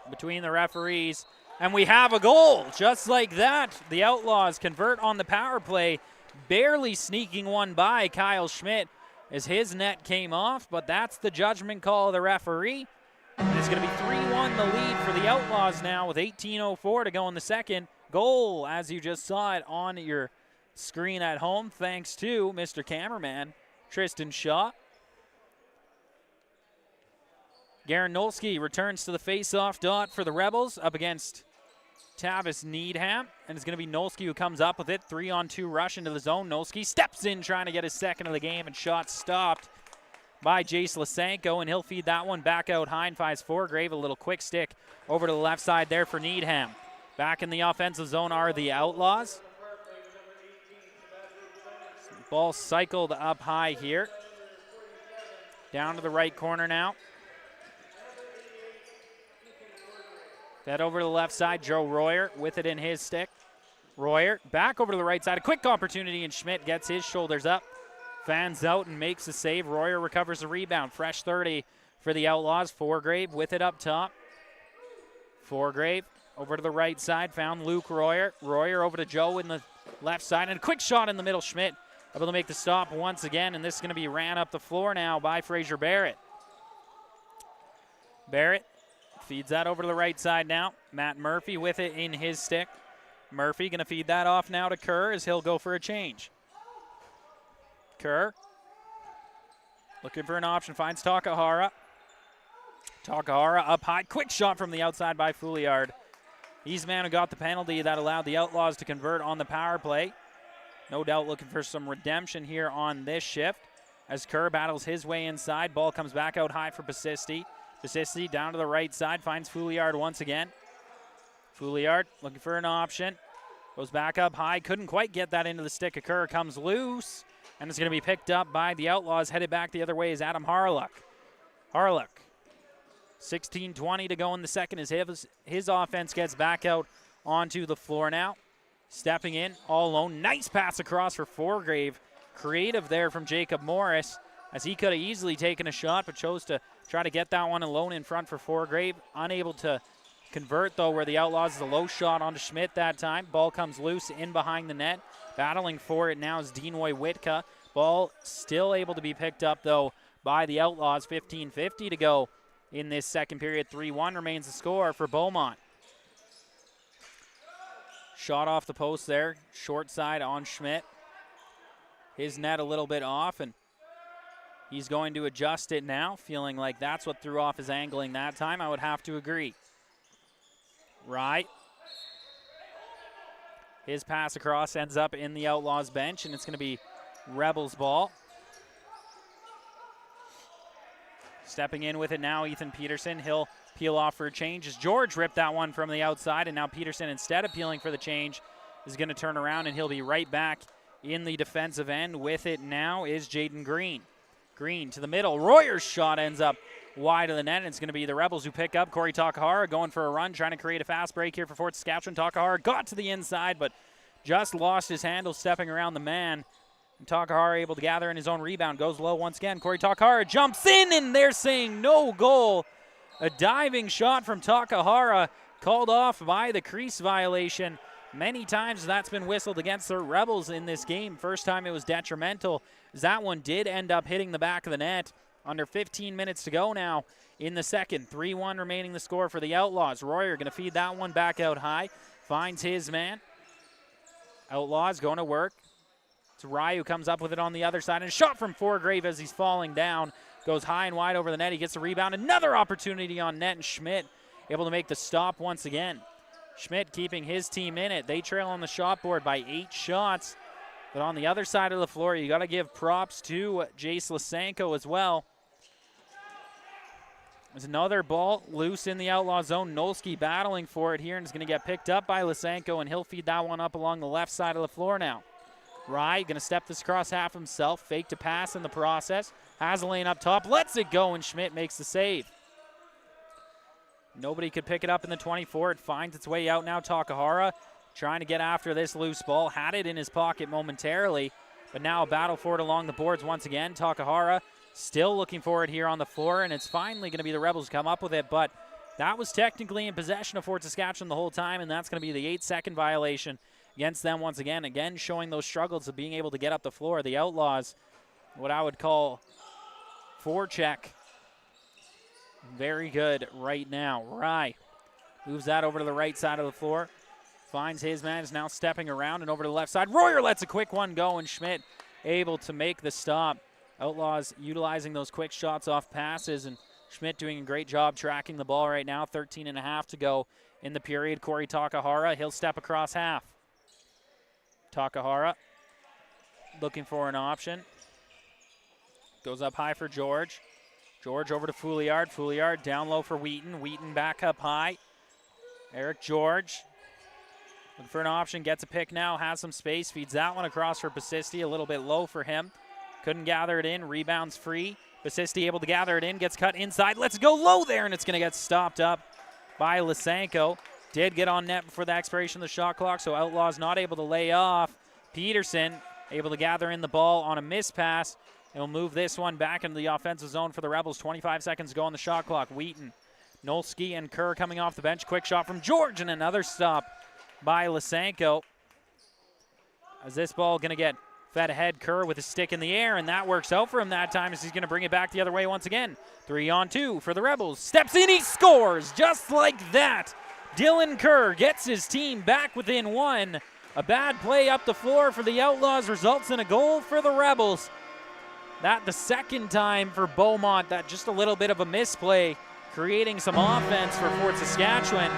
between the referees. And we have a goal. Just like that, the Outlaws convert on the power play, barely sneaking one by Kyle Schmidt as his net came off. But that's the judgment call of the referee. And it's going to be 3-1 the lead for the Outlaws now with 18:04 to go in the second. Goal, as you just saw it on your screen at home, thanks to Mr. Cameraman, Tristan Shaw. Garen Nolski returns to the face-off dot for the Rebels up against Tavis Needham. And it's going to be Nolski who comes up with it. 3-on-2 rush into the zone. Nolski steps in trying to get his second of the game, and shot stopped by Jace Lysenko, and he'll feed that one back out high and finds Forgrave. A little quick stick over to the left side there for Needham. Back in the offensive zone are the Outlaws. Ball cycled up high here. Down to the right corner now. That over to the left side, Joe Royer with it in his stick. Royer back over to the right side. A quick opportunity, and Schmidt gets his shoulders up. Fans out and makes a save. Royer recovers the rebound. Fresh 30 for the Outlaws. Forgrave with it up top. Forgrave over to the right side. Found Luke Royer. Royer over to Joe in the left side. And a quick shot in the middle. Schmidt able to make the stop once again. And this is going to be ran up the floor now by Fraser Barrett. Barrett feeds that over to the right side now. Matt Murphy with it in his stick. Murphy going to feed that off now to Kerr as he'll go for a change. Kerr looking for an option, finds Takahara. Takahara up high, quick shot from the outside by Fouliard. He's the man who got the penalty that allowed the Outlaws to convert on the power play. No doubt looking for some redemption here on this shift as Kerr battles his way inside. Ball comes back out high for Basisti. Basisti down to the right side, finds Fouliard once again. Fouliard looking for an option. Goes back up high, couldn't quite get that into the stick of Kerr, comes loose. And it's going to be picked up by the Outlaws. Headed back the other way is Adam Harlock. Harlock 16:20 to go in the second as his offense gets back out onto the floor now. Stepping in all alone. Nice pass across for Forgrave. Creative there from Jacob Morris, as he could have easily taken a shot but chose to try to get that one alone in front for Forgrave. Unable to convert, though, where the Outlaws is a low shot onto Schmidt that time. Ball comes loose in behind the net. Battling for it now is Denoy Witka. Ball still able to be picked up, though, by the Outlaws. 15:50 to go in this second period. 3-1 remains the score for Beaumont. Shot off the post there. Short side on Schmidt. His net a little bit off, and he's going to adjust it now, feeling like that's what threw off his angling that time. I would have to agree. Right. His pass across ends up in the Outlaws bench, and it's going to be Rebels ball. Stepping in with it now, Ethan Peterson. He'll peel off for a change as George ripped that one from the outside, and now Peterson, instead of peeling for the change, is going to turn around, and he'll be right back in the defensive end. With it now is Jaden Green. Green to the middle. Royer's shot ends up wide of the net, and it's going to be the Rebels who pick up. Corey Takahara going for a run, trying to create a fast break here for Fort Saskatchewan. Takahara got to the inside, but just lost his handle stepping around the man. And Takahara able to gather in his own rebound. Goes low once again. Corey Takahara jumps in, and they're saying no goal. A diving shot from Takahara called off by the crease violation. Many times that's been whistled against the Rebels in this game. First time it was detrimental, as that one did end up hitting the back of the net. Under 15 minutes to go now in the second. 3-1 remaining the score for the Outlaws. Royer going to feed that one back out high. Finds his man. Outlaws going to work. It's Rye who comes up with it on the other side. And a shot from Forgrave as he's falling down. Goes high and wide over the net. He gets the rebound. Another opportunity on net, and Schmidt able to make the stop once again. Schmidt keeping his team in it. They trail on the shot board by 8 shots. But on the other side of the floor, you got to give props to Jace Lysenko as well. There's another ball loose in the Outlaw zone. Nolski battling for it here, and is going to get picked up by Lysenko, and he'll feed that one up along the left side of the floor now. Rye going to step this across half himself. Fake to pass in the process. Has a lane up top. Lets it go, and Schmidt makes the save. Nobody could pick it up in the 24. It finds its way out now. Takahara trying to get after this loose ball. Had it in his pocket momentarily, but now a battle for it along the boards once again. Takahara still looking for it here on the floor, and it's finally going to be the Rebels come up with it, but that was technically in possession of Fort Saskatchewan the whole time, and that's going to be the 8-second violation against them once again. Again, showing those struggles of being able to get up the floor. The Outlaws, what I would call forecheck, very good right now. Rye moves that over to the right side of the floor. Finds his man, is now stepping around and over to the left side. Royer lets a quick one go, and Schmidt able to make the stop. Outlaws utilizing those quick shots off passes, and Schmidt doing a great job tracking the ball right now. 13.5 to go in the period. Corey Takahara, he'll step across half. Takahara looking for an option. Goes up high for George. George over to Fouliard. Fouliard down low for Wheaton. Wheaton back up high. Eric George looking for an option. Gets a pick now. Has some space. Feeds that one across for Basisti. A little bit low for him. Couldn't gather it in. Rebounds free. Basisti able to gather it in. Gets cut inside. Let's go low there, and it's going to get stopped up by Lysenko. Did get on net before the expiration of the shot clock, so Outlaws not able to lay off. Peterson able to gather in the ball on a miss pass. And will move this one back into the offensive zone for the Rebels. 25 seconds to go on the shot clock. Wheaton, Nolski, and Kerr coming off the bench. Quick shot from George, and another stop by Lysenko. As this ball going to get fed ahead, Kerr with his stick in the air, and that works out for him that time as he's going to bring it back the other way once again. 3-on-2 for the Rebels. Steps in, he scores just like that. Dylan Kerr gets his team back within one. A bad play up the floor for the Outlaws results in a goal for the Rebels. That the second time for Beaumont, that just a little bit of a misplay, creating some offense for Fort Saskatchewan.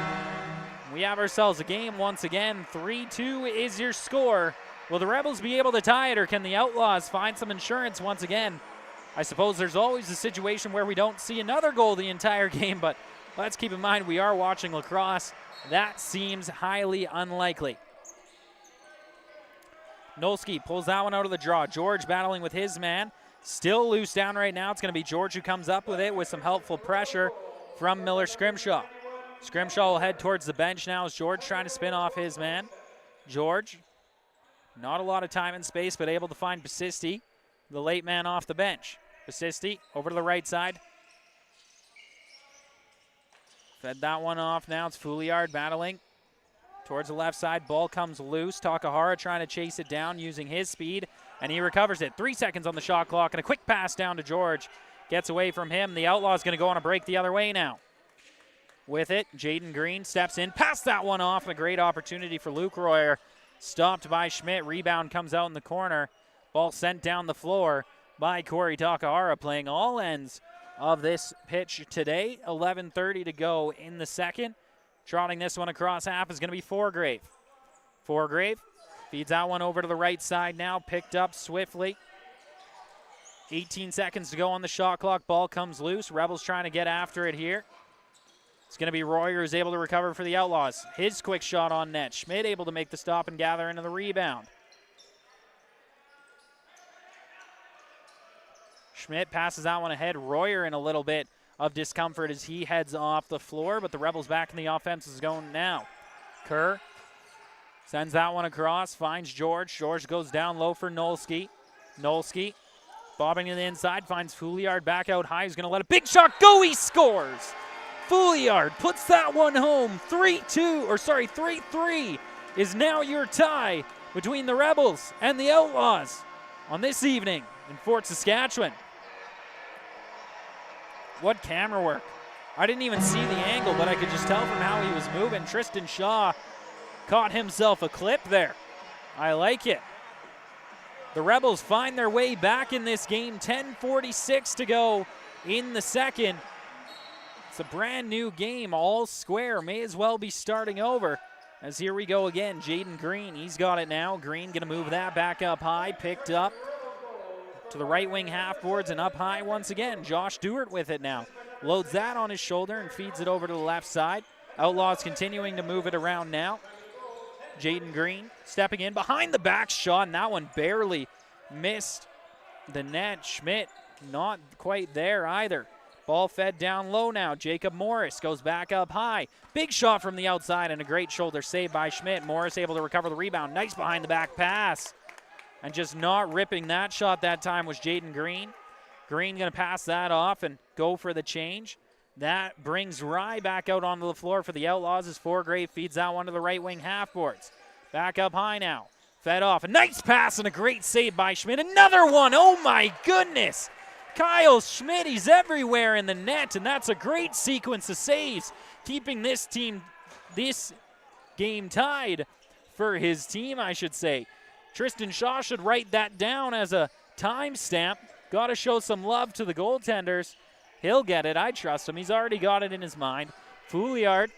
We have ourselves a game once again. 3-2 is your score. Will the Rebels be able to tie it, or can the Outlaws find some insurance once again? I suppose there's always a situation where we don't see another goal the entire game, but let's keep in mind we are watching lacrosse. That seems highly unlikely. Nolski pulls that one out of the draw. George battling with his man. Still loose down right now. It's going to be George who comes up with it with some helpful pressure. from Miller Scrimshaw. Scrimshaw will head towards the bench now as George trying to spin off his man. George, not a lot of time and space, but able to find Basisti, the late man off the bench. Basisti over to the right side. Fed that one off now. It's Fouliard battling towards the left side. Ball comes loose. Takahara trying to chase it down using his speed, and he recovers it. 3 seconds on the shot clock, and a quick pass down to George. Gets away from him. The Outlaws going to go on a break the other way now. With it, Jaden Green steps in. Passed that one off. A great opportunity for Luke Royer. Stopped by Schmidt. Rebound comes out in the corner. Ball sent down the floor by Corey Takahara, playing all ends of this pitch today. 11:30 to go in the second. Trotting this one across half is going to be Foregrave. Foregrave feeds that one over to the right side now. Picked up swiftly. 18 seconds to go on the shot clock. Ball comes loose. Rebels trying to get after it here. It's going to be Royer who's able to recover for the Outlaws. His quick shot on net. Schmidt able to make the stop and gather into the rebound. Schmidt passes that one ahead. Royer in a little bit of discomfort as he heads off the floor, but the Rebels back in the offense is going now. Kerr sends that one across, finds George. George goes down low for Nolski. Nolski bobbing to the inside, finds Fouliard back out high. He's going to let a big shot go. He scores. Fouliard puts that one home. 3-3 is now your tie between the Rebels and the Outlaws on this evening in Fort Saskatchewan. What camera work. I didn't even see the angle, but I could just tell from how he was moving. Tristan Shaw caught himself a clip there. I like it. The Rebels find their way back in this game. 10:46 to go in the second. It's a brand new game, all square. May as well be starting over. As here we go again, Jaden Green, he's got it now. Green gonna move that back up high, picked up to the right wing half boards and up high once again. Josh Stewart with it now. Loads that on his shoulder and feeds it over to the left side. Outlaws continuing to move it around now. Jaden Green stepping in behind the back shot, and that one barely missed the net. Schmidt not quite there either. Ball fed down low now. Jacob Morris goes back up high. Big shot from the outside and a great shoulder save by Schmidt. Morris able to recover the rebound. Nice behind the back pass. And just not ripping that shot that time was Jaden Green. Green going to pass that off and go for the change. That brings Rye back out onto the floor for the Outlaws as Foregrave feeds that one to the right wing half boards. Back up high now. Fed off. A nice pass and a great save by Schmidt. Another one. Oh my goodness. Kyle Schmidt, he's everywhere in the net, and that's a great sequence of saves, keeping this game tied for his team, I should say. Tristan Shaw should write that down as a timestamp. Got to show some love to the goaltenders. He'll get it. I trust him. He's already got it in his mind. Fouliard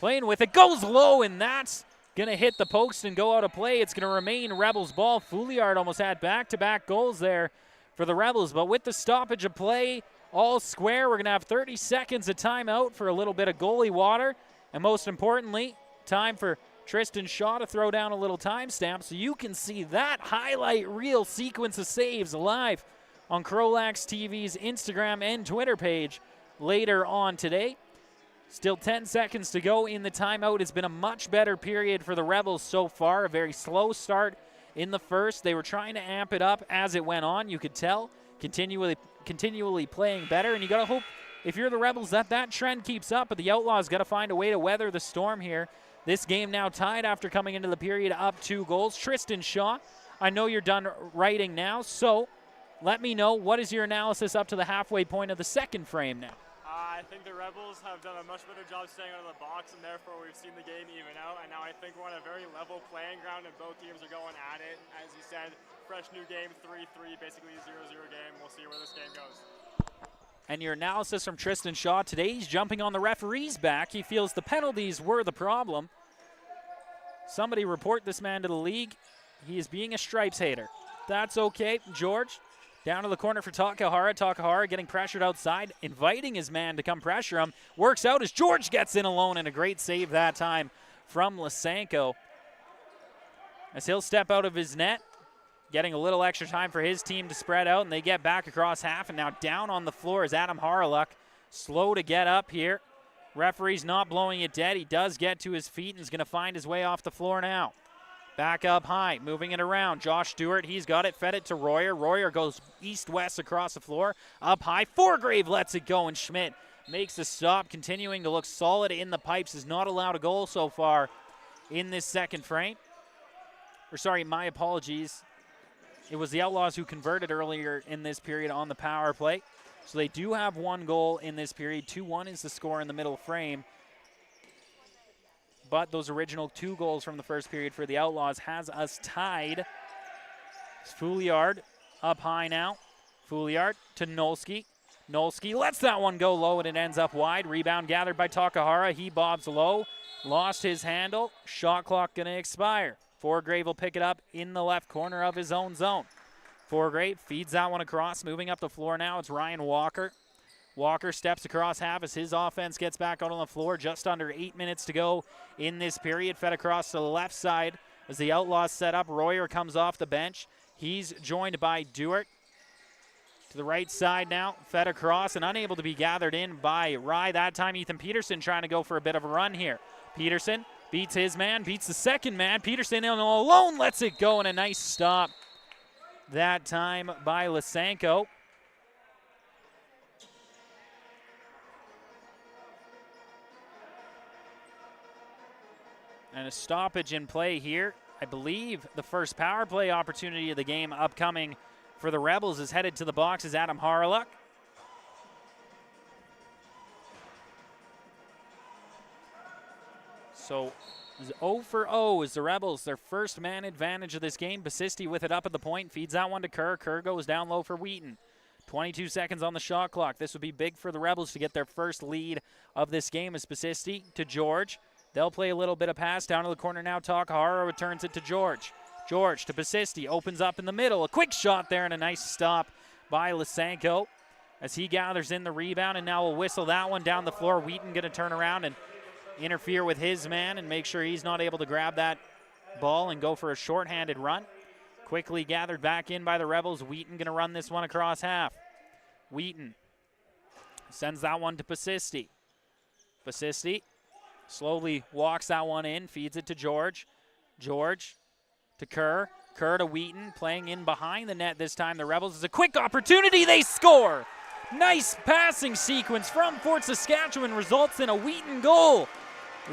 playing with it. Goes low, and that's going to hit the post and go out of play. It's going to remain Rebels ball. Fouliard almost had back-to-back goals there for the Rebels, but with the stoppage of play, all square, we're going to have 30 seconds of timeout for a little bit of goalie water, and most importantly, time for Tristan Shaw to throw down a little timestamp so you can see that highlight reel sequence of saves live on CROW LAX TV's Instagram and Twitter page later on today. Still 10 seconds to go in the timeout. It's been a much better period for the Rebels so far, a very slow start in the first. They were trying to amp it up as it went on. You could tell, continually playing better, and you got to hope, if you're the Rebels, that trend keeps up, but the Outlaws got to find a way to weather the storm here. This game now tied after coming into the period up 2 goals. Tristan Shaw, I know you're done writing now, so let me know, what is your analysis up to the halfway point of the second frame now? I think the Rebels have done a much better job staying out of the box, and therefore we've seen the game even out. And now I think we're on a very level playing ground, and both teams are going at it. As you said, fresh new game, 3-3, basically a 0-0 game. We'll see where this game goes. And your analysis from Tristan Shaw today, he's jumping on the referee's back. He feels the penalties were the problem. Somebody report this man to the league. He is being a stripes hater. That's okay. George down to the corner for Takahara. Takahara getting pressured outside, inviting his man to come pressure him. Works out as George gets in alone, and a great save that time from Lysenko. As he'll step out of his net, getting a little extra time for his team to spread out, and they get back across half, and now down on the floor is Adam Haraluk. slow to get up here. Referee's not blowing it dead. He does get to his feet and is going to find his way off the floor now. Back up high, moving it around. Josh Stewart, he's got it, fed it to Royer. Royer goes east-west across the floor. Up high, Foregrave lets it go, and Schmidt makes the stop, continuing to look solid in the pipes. Has not allowed a goal so far in this second frame. Or sorry, my apologies. It was the Outlaws who converted earlier in this period on the power play. So they do have one goal in this period. 2-1 is the score in the middle frame. But those original 2 goals from the first period for the Outlaws has us tied. It's Fouliard up high now. Fouliard to Nolski. Nolski lets that one go low and it ends up wide. Rebound gathered by Takahara. He bobs low. Lost his handle. Shot clock going to expire. Foregrave will pick it up in the left corner of his own zone. Foregrave feeds that one across. Moving up the floor now, it's Ryan Walker. Walker steps across half as his offense gets back out on the floor. Just under 8 minutes to go in this period. Fed across to the left side as the Outlaws set up. Royer comes off the bench. He's joined by Dewart. To the right side now. Fed across and unable to be gathered in by Rye. That time Ethan Peterson trying to go for a bit of a run here. Peterson beats his man, beats the second man. Peterson alone lets it go, and a nice stop that time by Lysenko. And a stoppage in play here. I believe the first power play opportunity of the game upcoming for the Rebels is headed to the box as Adam Harlock. So 0 for 0 is the Rebels. Their first man advantage of this game. Basisti with it up at the point. Feeds that one to Kerr. Kerr goes down low for Wheaton. 22 seconds on the shot clock. This would be big for the Rebels to get their first lead of this game as Basisti to George. They'll play a little bit of pass down to the corner now. Takahara returns it to George. George to Basisti, opens up in the middle. A quick shot there and a nice stop by Lysenko as he gathers in the rebound, and now will whistle that one down the floor. Wheaton going to turn around and interfere with his man and make sure he's not able to grab that ball and go for a shorthanded run. Quickly gathered back in by the Rebels. Wheaton going to run this one across half. Wheaton sends that one to Basisti. Basisti slowly walks that one in, feeds it to George. George to Kerr. Kerr to Wheaton, playing in behind the net this time. The Rebels is a quick opportunity. They score. Nice passing sequence from Fort Saskatchewan results in a Wheaton goal.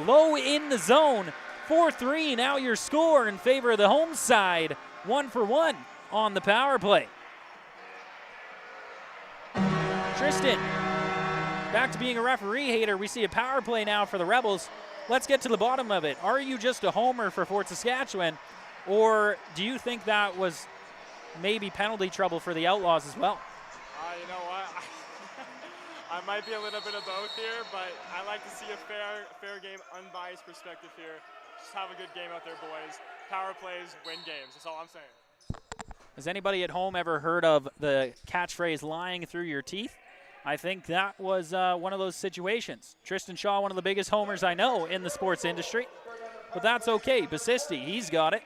Low in the zone. 4-3 now your score in favor of the home side. 1 for 1 on the power play. Tristan, back to being a referee hater. We see a power play now for the Rebels. Let's get to the bottom of it. Are you just a homer for Fort Saskatchewan, or do you think that was maybe penalty trouble for the Outlaws as well? You know what? I might be a little bit of both here, but I like to see a fair game, unbiased perspective here. Just have a good game out there, boys. Power plays win games. That's all I'm saying. Has anybody at home ever heard of the catchphrase lying through your teeth? I think that was one of those situations. Tristan Shaw, one of the biggest homers I know in the sports industry. But that's okay. Basisti, he's got it.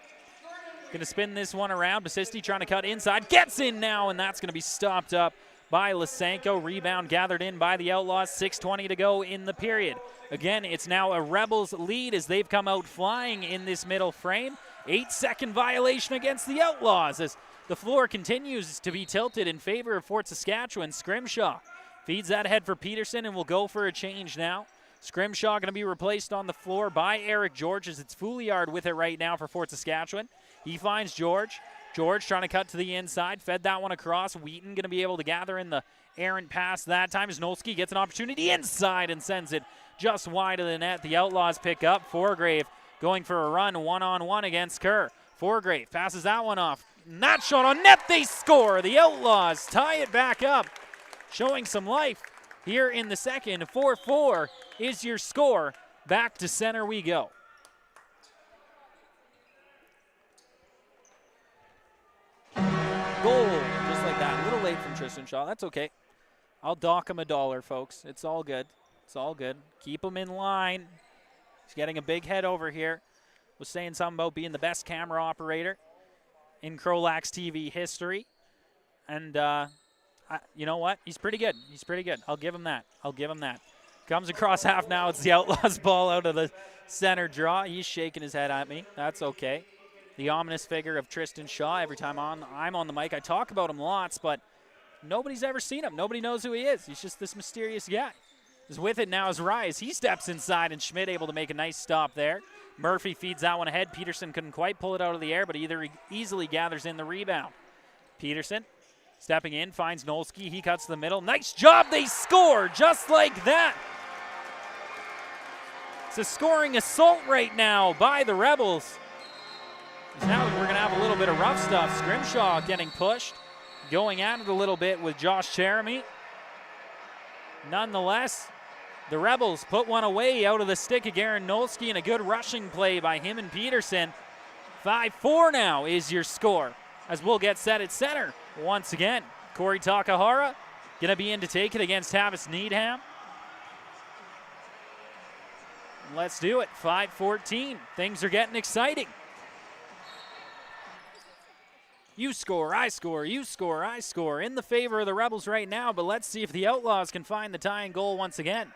Going to spin this one around. Basisti trying to cut inside. Gets in now, and that's going to be stopped up by Lysenko. Rebound gathered in by the Outlaws. 6:20 to go in the period. Again, it's now a Rebels lead as they've come out flying in this middle frame. 8-second violation against the Outlaws as the floor continues to be tilted in favor of Fort Saskatchewan. Scrimshaw feeds that ahead for Peterson and will go for a change now. Scrimshaw going to be replaced on the floor by Eric George as it's Fouliard with it right now for Fort Saskatchewan. He finds George. George trying to cut to the inside. Fed that one across. Wheaton going to be able to gather in the errant pass that time as Nolski gets an opportunity inside and sends it just wide of the net. The Outlaws pick up. Foregrave going for a run one-on-one against Kerr. Foregrave passes that one off. And that shot on net, they score. The Outlaws tie it back up. Showing some life here in the second. 4-4 is your score. Back to center we go. Goal, just like that. A little late from Tristan Shaw. That's okay. I'll dock him $1, folks. It's all good. It's all good. Keep him in line. He's getting a big head over here. Was saying something about being the best camera operator in CROW LAX TV history. And You know what? He's pretty good. He's pretty good. I'll give him that. I'll give him that. Comes across half now. It's the Outlaws ball out of the center draw. He's shaking his head at me. That's okay. The ominous figure of Tristan Shaw. Every time I'm on the mic, I talk about him lots, but nobody's ever seen him. Nobody knows who he is. He's just this mysterious guy. Is with it now is Rise. He steps inside, and Schmidt able to make a nice stop there. Murphy feeds that one ahead. Peterson couldn't quite pull it out of the air, but either easily gathers in the rebound. Peterson stepping in, finds Nolski. He cuts the middle. Nice job. They score just like that. It's a scoring assault right now by the Rebels. Now we're going to have a little bit of rough stuff. Scrimshaw getting pushed, going at it a little bit with Josh Jeremy. Nonetheless, the Rebels put one away out of the stick of Garen Nolski, and a good rushing play by him and Peterson. 5-4 now is your score, as we'll get set at center once again. Corey Takahara going to be in to take it against Tavis Needham. Let's do it. 5-14. Things are getting exciting. You score, I score, you score, I score. In the favor of the Rebels right now, but let's see if the Outlaws can find the tying goal once again.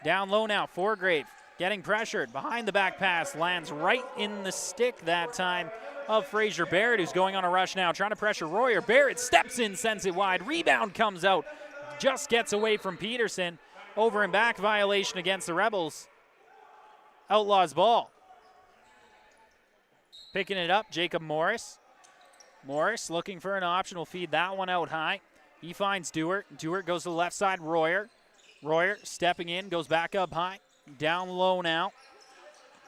Down low now, Forgrave getting pressured. Behind the back pass, lands right in the stick that time of Fraser Barrett, who's going on a rush now, trying to pressure Royer. Barrett steps in, sends it wide. Rebound comes out, just gets away from Peterson. Over and back violation against the Rebels. Outlaws ball. Picking it up, Jacob Morris. Morris looking for an option, will feed that one out high. He finds Dewart. Dewart goes to the left side, Royer. Royer stepping in, goes back up high. Down low now.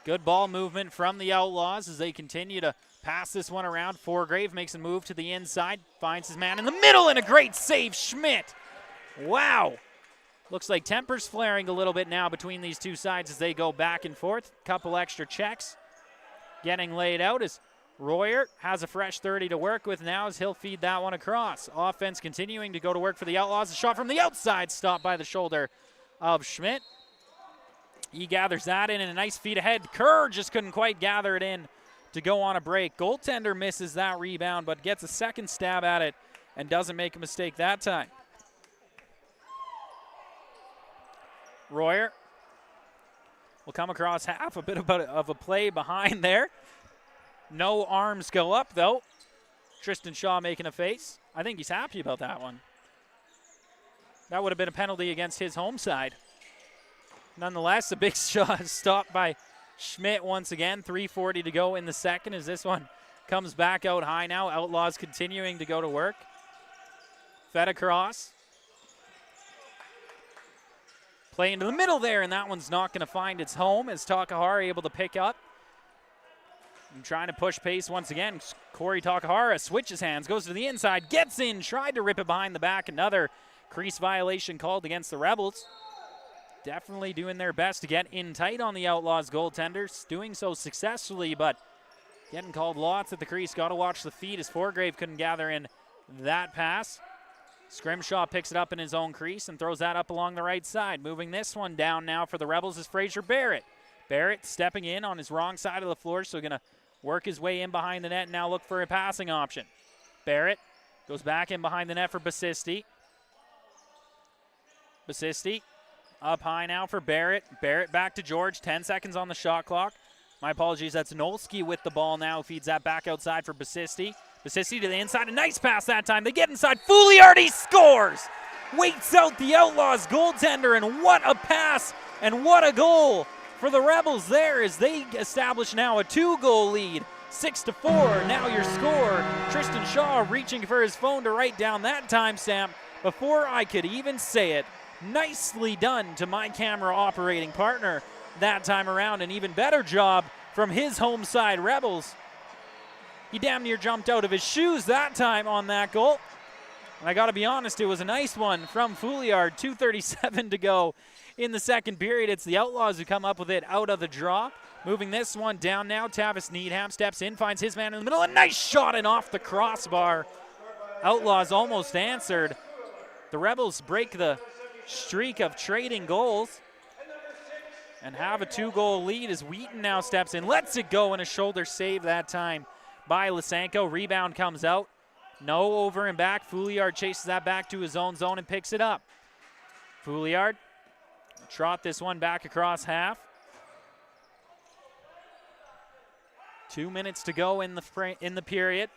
Good ball movement from the Outlaws as they continue to pass this one around. Forgrave makes a move to the inside, finds his man in the middle, and a great save, Schmidt. Wow. Looks like tempers flaring a little bit now between these two sides as they go back and forth. Couple extra checks getting laid out as Royer has a fresh 30 to work with now as he'll feed that one across. Offense continuing to go to work for the Outlaws. A shot from the outside, stopped by the shoulder of Schmidt. He gathers that in, and a nice feed ahead. Kerr just couldn't quite gather it in to go on a break. Goaltender misses that rebound, but gets a second stab at it and doesn't make a mistake that time. Royer will come across half, a bit of a play behind there. No arms go up, though. Tristan Shaw making a face. I think he's happy about that one. That would have been a penalty against his home side. Nonetheless, a big shot stopped by Schmidt once again. 3:40 to go in the second as this one comes back out high now. Outlaws continuing to go to work. Fed across. Play into the middle there, and that one's not going to find its home as Takahara able to pick up. And trying to push pace once again. Corey Takahara switches hands, goes to the inside, gets in, tried to rip it behind the back. Another crease violation called against the Rebels. Definitely doing their best to get in tight on the Outlaws goaltenders. Doing so successfully, but getting called lots at the crease. Got to watch the feed as Forgrave couldn't gather in that pass. Scrimshaw picks it up in his own crease and throws that up along the right side. Moving this one down now for the Rebels is Fraser Barrett. Barrett stepping in on his wrong side of the floor, so going to work his way in behind the net and now look for a passing option. Barrett goes back in behind the net for Basisti. Basisti up high now for Barrett. Barrett back to George, 10 seconds on the shot clock. My apologies, that's Nolski with the ball now, feeds that back outside for Basisti. Basisti to the inside, a nice pass that time. They get inside, Fouliardi scores! Waits out the Outlaws goaltender, and what a pass and what a goal for the Rebels there as they establish now a 2-goal lead. 6-4, now your score. Tristan Shaw reaching for his phone to write down that timestamp before I could even say it. Nicely done to my camera operating partner that time around. An even better job from his home side Rebels. He damn near jumped out of his shoes that time on that goal. And I got to be honest, it was a nice one from Fouliard. 2:37 to go in the second period. It's the Outlaws who come up with it out of the draw. Moving this one down now. Tavis Needham steps in, finds his man in the middle. A nice shot and off the crossbar. Outlaws almost answered. The Rebels break the streak of trading goals and have a 2-goal lead as Wheaton now steps in. Lets it go, and a shoulder save that time by Lysenko. Rebound comes out. No, over and back. Fouliard chases that back to his own zone and picks it up. Fouliard trot this one back across half. 2 minutes to go in the period.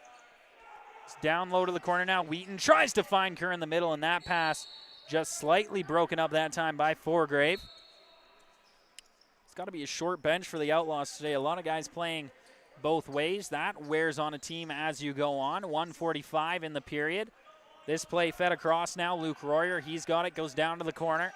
It's down low to the corner now. Wheaton tries to find Kerr in the middle, and that pass just slightly broken up that time by Foregrave. It's got to be a short bench for the Outlaws today. A lot of guys playing both ways. That wears on a team as you go on. 1:45 in the period. This play fed across now. Luke Royer, he's got it, goes down to the corner.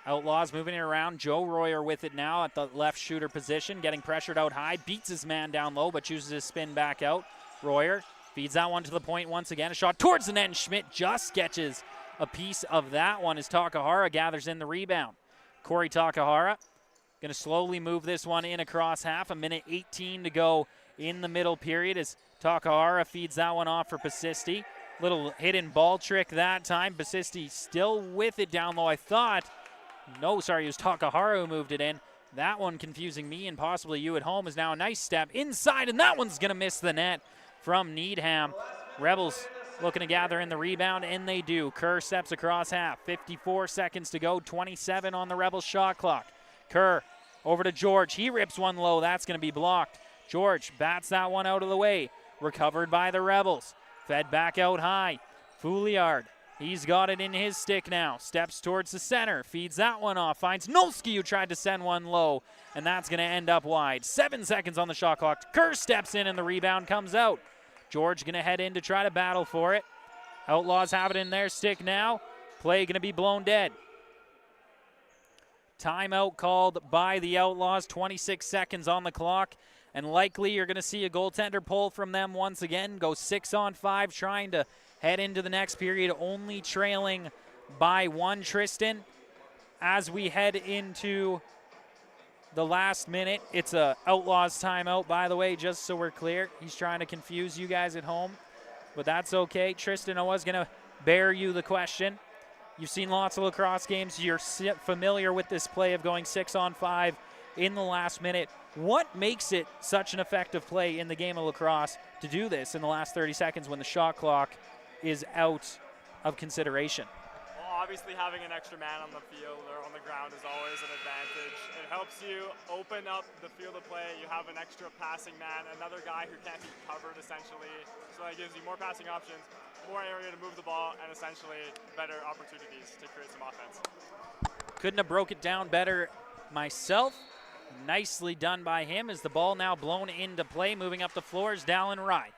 Outlaws moving it around. Joe Royer with it now at the left shooter position, getting pressured out high, beats his man down low, but chooses to spin back out. Royer feeds that one to the point once again. A shot towards the net, and Schmidt just sketches a piece of that one as Takahara gathers in the rebound. Corey Takahara going to slowly move this one in across half. 1:18 to go in the middle period as Takahara feeds that one off for Pasisti. Little hidden ball trick that time. Pasisti still with it down low. I thought, no, sorry, it was Takahara who moved it in. That one confusing me and possibly you at home is now a nice step inside, and that one's going to miss the net from Needham. Rebels looking to gather in the rebound, and they do. Kerr steps across half. 54 seconds to go. 27 on the Rebels shot clock. Kerr over to George. He rips one low. That's going to be blocked. George bats that one out of the way. Recovered by the Rebels. Fed back out high. Fouliard. He's got it in his stick now. Steps towards the center. Feeds that one off. Finds Nolski, who tried to send one low. And that's going to end up wide. 7 seconds on the shot clock. Kerr steps in and the rebound comes out. George going to head in to try to battle for it. Outlaws have it in their stick now. Play going to be blown dead. Timeout called by the Outlaws. 26 seconds on the clock. And likely you're going to see a goaltender pull from them once again. Go 6-on-5, trying to head into the next period, only trailing by 1. Tristan, as we head into the last minute, it's a Outlaws timeout, by the way, just so we're clear. He's trying to confuse you guys at home, but that's okay. Tristan, I was going to bear you the question. You've seen lots of lacrosse games. You're familiar with this play of going 6-on-5 in the last minute. What makes it such an effective play in the game of lacrosse to do this in the last 30 seconds when the shot clock is out of consideration? Well, obviously having an extra man on the field or on the ground is always an advantage. It helps you open up the field of play. You have an extra passing man, another guy who can't be covered essentially. So that gives you more passing options, more area to move the ball, and essentially better opportunities to create some offense. Couldn't have broke it down better myself. Nicely done by him as the ball now blown into play. Moving up the floor is Dallin Rye.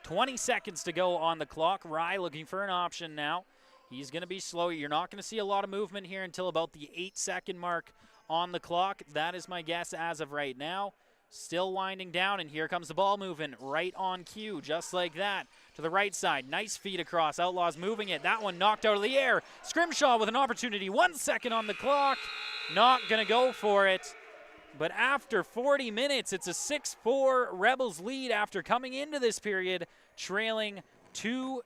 20 seconds to go on the clock. Rye looking for an option now. He's going to be slow. You're not going to see a lot of movement here until about the 8-second mark on the clock. That is my guess as of right now. Still winding down, and here comes the ball moving right on cue, just like that. To the right side, nice feed across. Outlaws moving it. That one knocked out of the air. Scrimshaw with an opportunity. 1 second on the clock. Not going to go for it. But after 40 minutes, it's a 6-4 Rebels lead after coming into this period, trailing 2-1.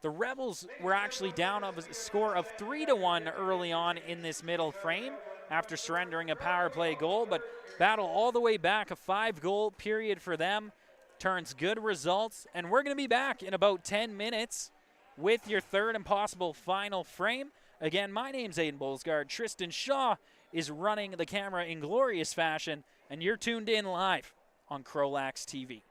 The Rebels were actually down of a score of 3-1 early on in this middle frame after surrendering a power play goal, but battle all the way back. A 5-goal period for them turns good results, and we're going to be back in about 10 minutes with your third and possible final frame. Again, my name's Aiden Bolsgaard. Tristan Shaw is running the camera in glorious fashion, and you're tuned in live on CROW LAX TV.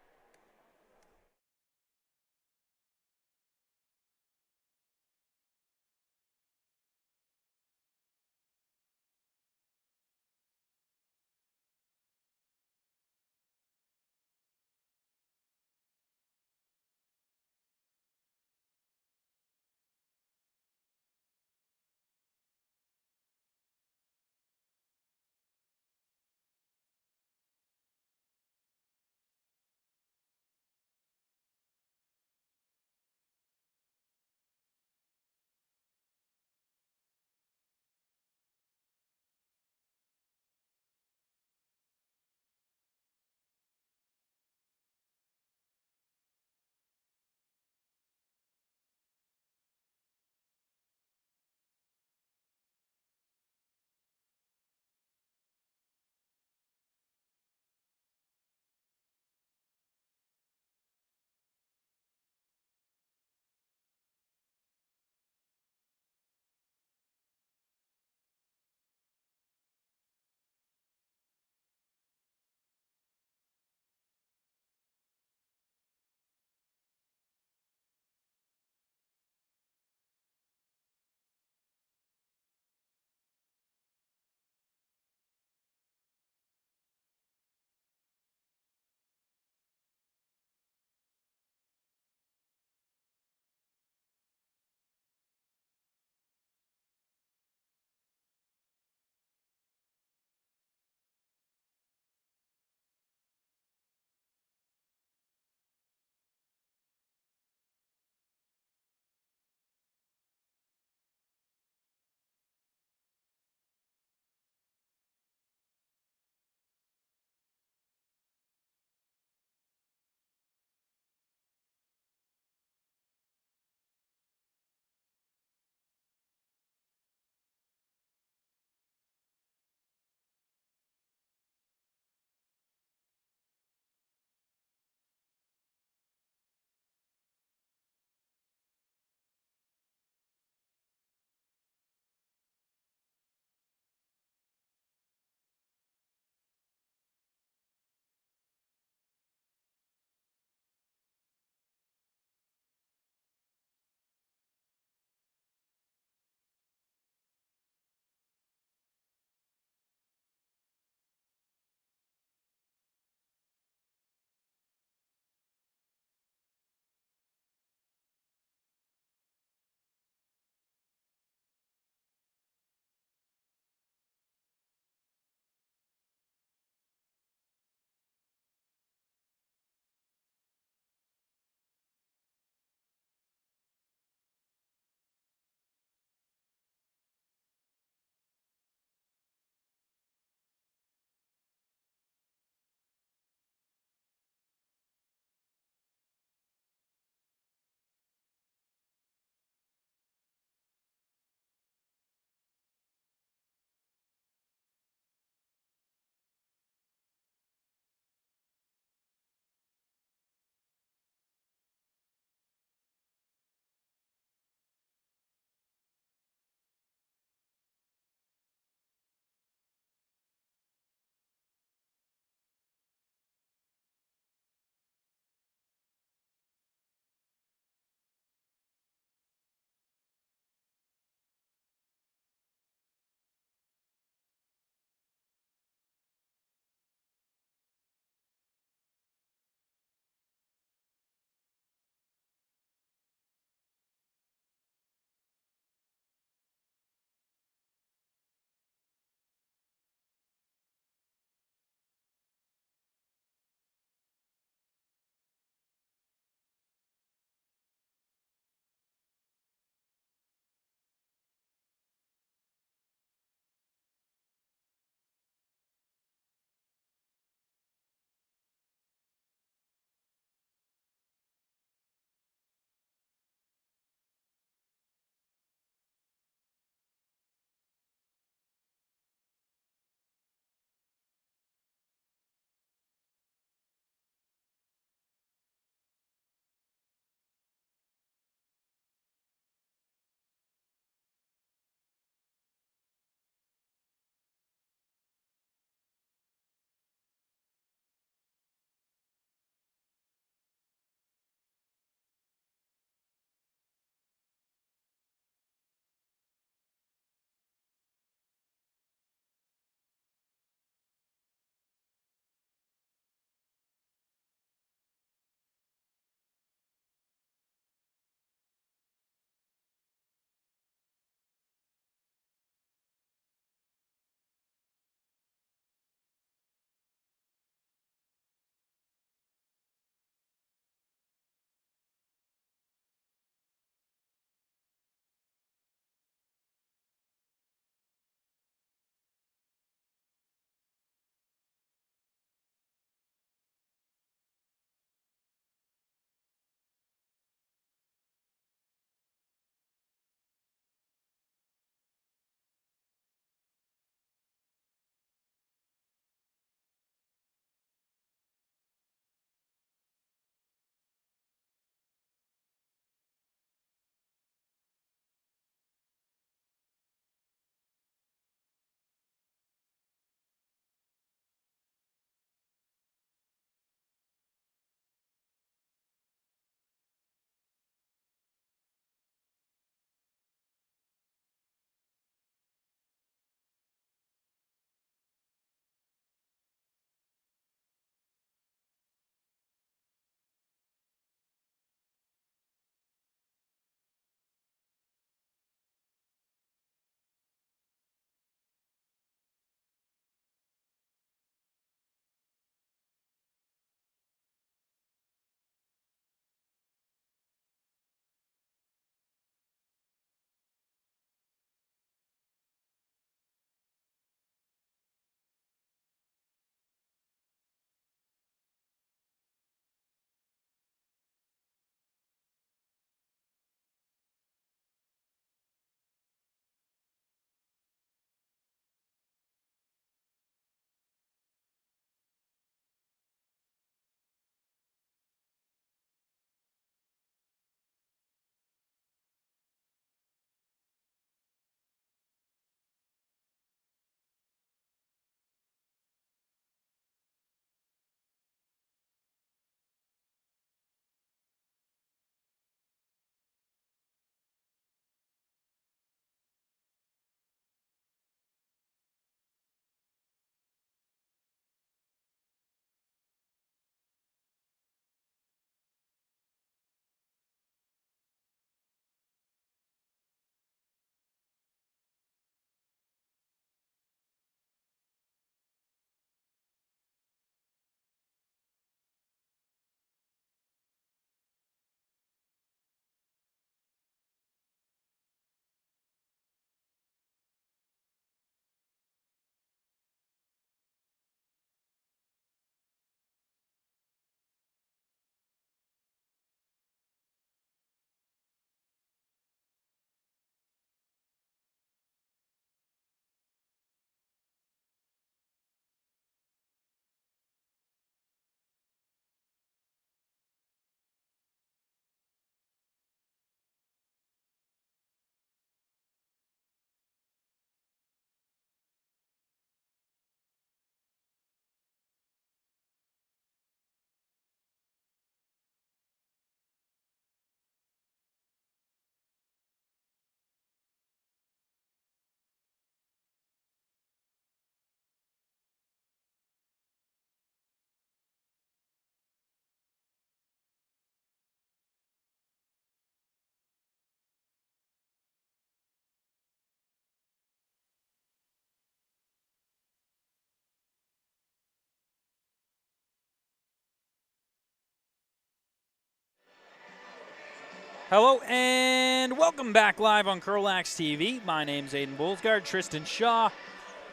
Hello and welcome back live on CROW LAX TV. My name's Aiden Bolsgaard. Tristan Shaw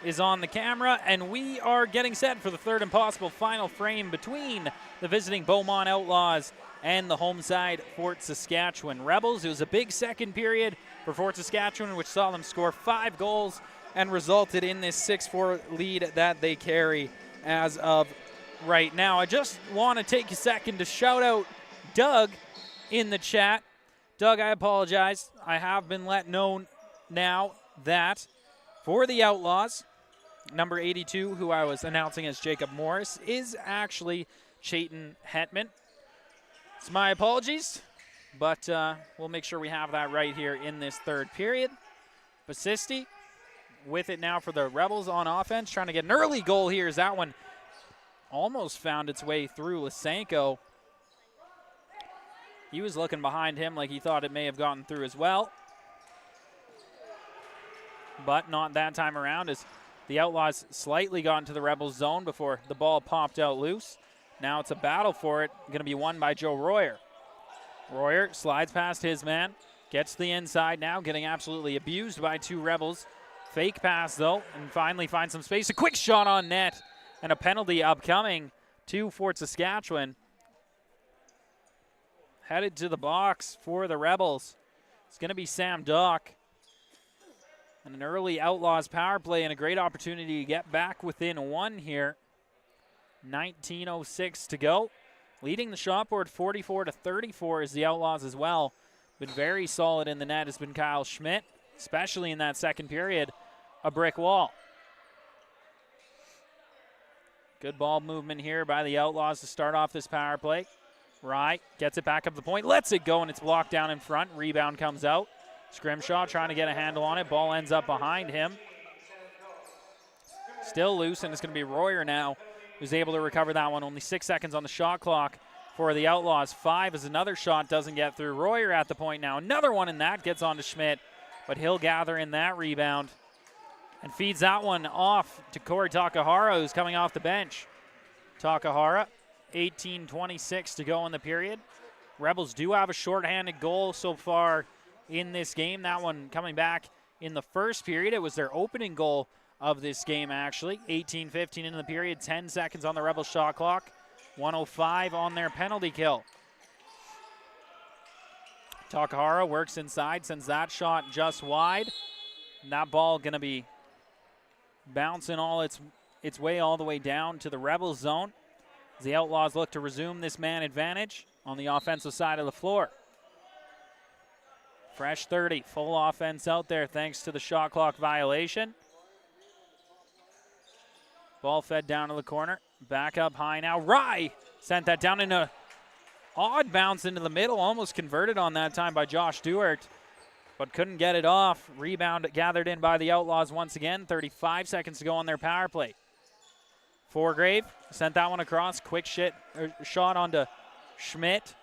is on the camera, and we are getting set for the third and possible final frame between the visiting Beaumont Outlaws and the home side Fort Saskatchewan Rebels. It was a big second period for Fort Saskatchewan, which saw them score 5 goals and resulted in this 6-4 lead that they carry as of right now. I just want to take a second to shout out Doug in the chat. Doug, I apologize. I have been let know now that for the Outlaws, number 82, who I was announcing as Jacob Morris, is actually Chayton Hetman. It's my apologies, but we'll make sure we have that right here in this third period. Basisti with it now for the Rebels on offense, trying to get an early goal here as that one almost found its way through Lysenko. He was looking behind him like he thought it may have gotten through as well. But not that time around, as the Outlaws slightly got into the Rebels zone before the ball popped out loose. Now it's a battle for it, going to be won by Joe Royer. Royer slides past his man, gets to the inside now, getting absolutely abused by 2 Rebels. Fake pass though, and finally finds some space. A quick shot on net, and a penalty upcoming to Fort Saskatchewan. Headed to the box for the Rebels. It's going to be Sam Dock. And an early Outlaws power play and a great opportunity to get back within 1 here. 19:06 to go. Leading the shot board 44-34 is the Outlaws as well. Been very solid in the net has been Kyle Schmidt, especially in that second period. A brick wall. Good ball movement here by the Outlaws to start off this power play. Rye gets it back up the point, lets it go, and it's blocked down in front. Rebound comes out. Scrimshaw trying to get a handle on it. Ball ends up behind him. Still loose, and it's going to be Royer now who's able to recover that one. Only 6 seconds on the shot clock for the Outlaws. 5 as another shot doesn't get through. Royer at the point now. Another one in that gets on to Schmidt, but he'll gather in that rebound and feeds that one off to Corey Takahara, who's coming off the bench. Takahara, 18:26 to go in the period. Rebels do have a shorthanded goal so far in this game. That one coming back in the first period. It was their opening goal of this game, actually. 18:15 in the period, 10 seconds on the Rebels shot clock, 1:05 on their penalty kill. Takahara works inside, sends that shot just wide. And that ball going to be bouncing all its way all the way down to the Rebels zone. As the Outlaws look to resume this man advantage on the offensive side of the floor. Fresh 30, full offense out there thanks to the shot clock violation. Ball fed down to the corner. Back up high now. Rye sent that down in a odd bounce into the middle. Almost converted on that time by Josh Stewart, but couldn't get it off. Rebound gathered in by the Outlaws once again. 35 seconds to go on their power play. Forgrave sent that one across. Quick shot onto Schmidt.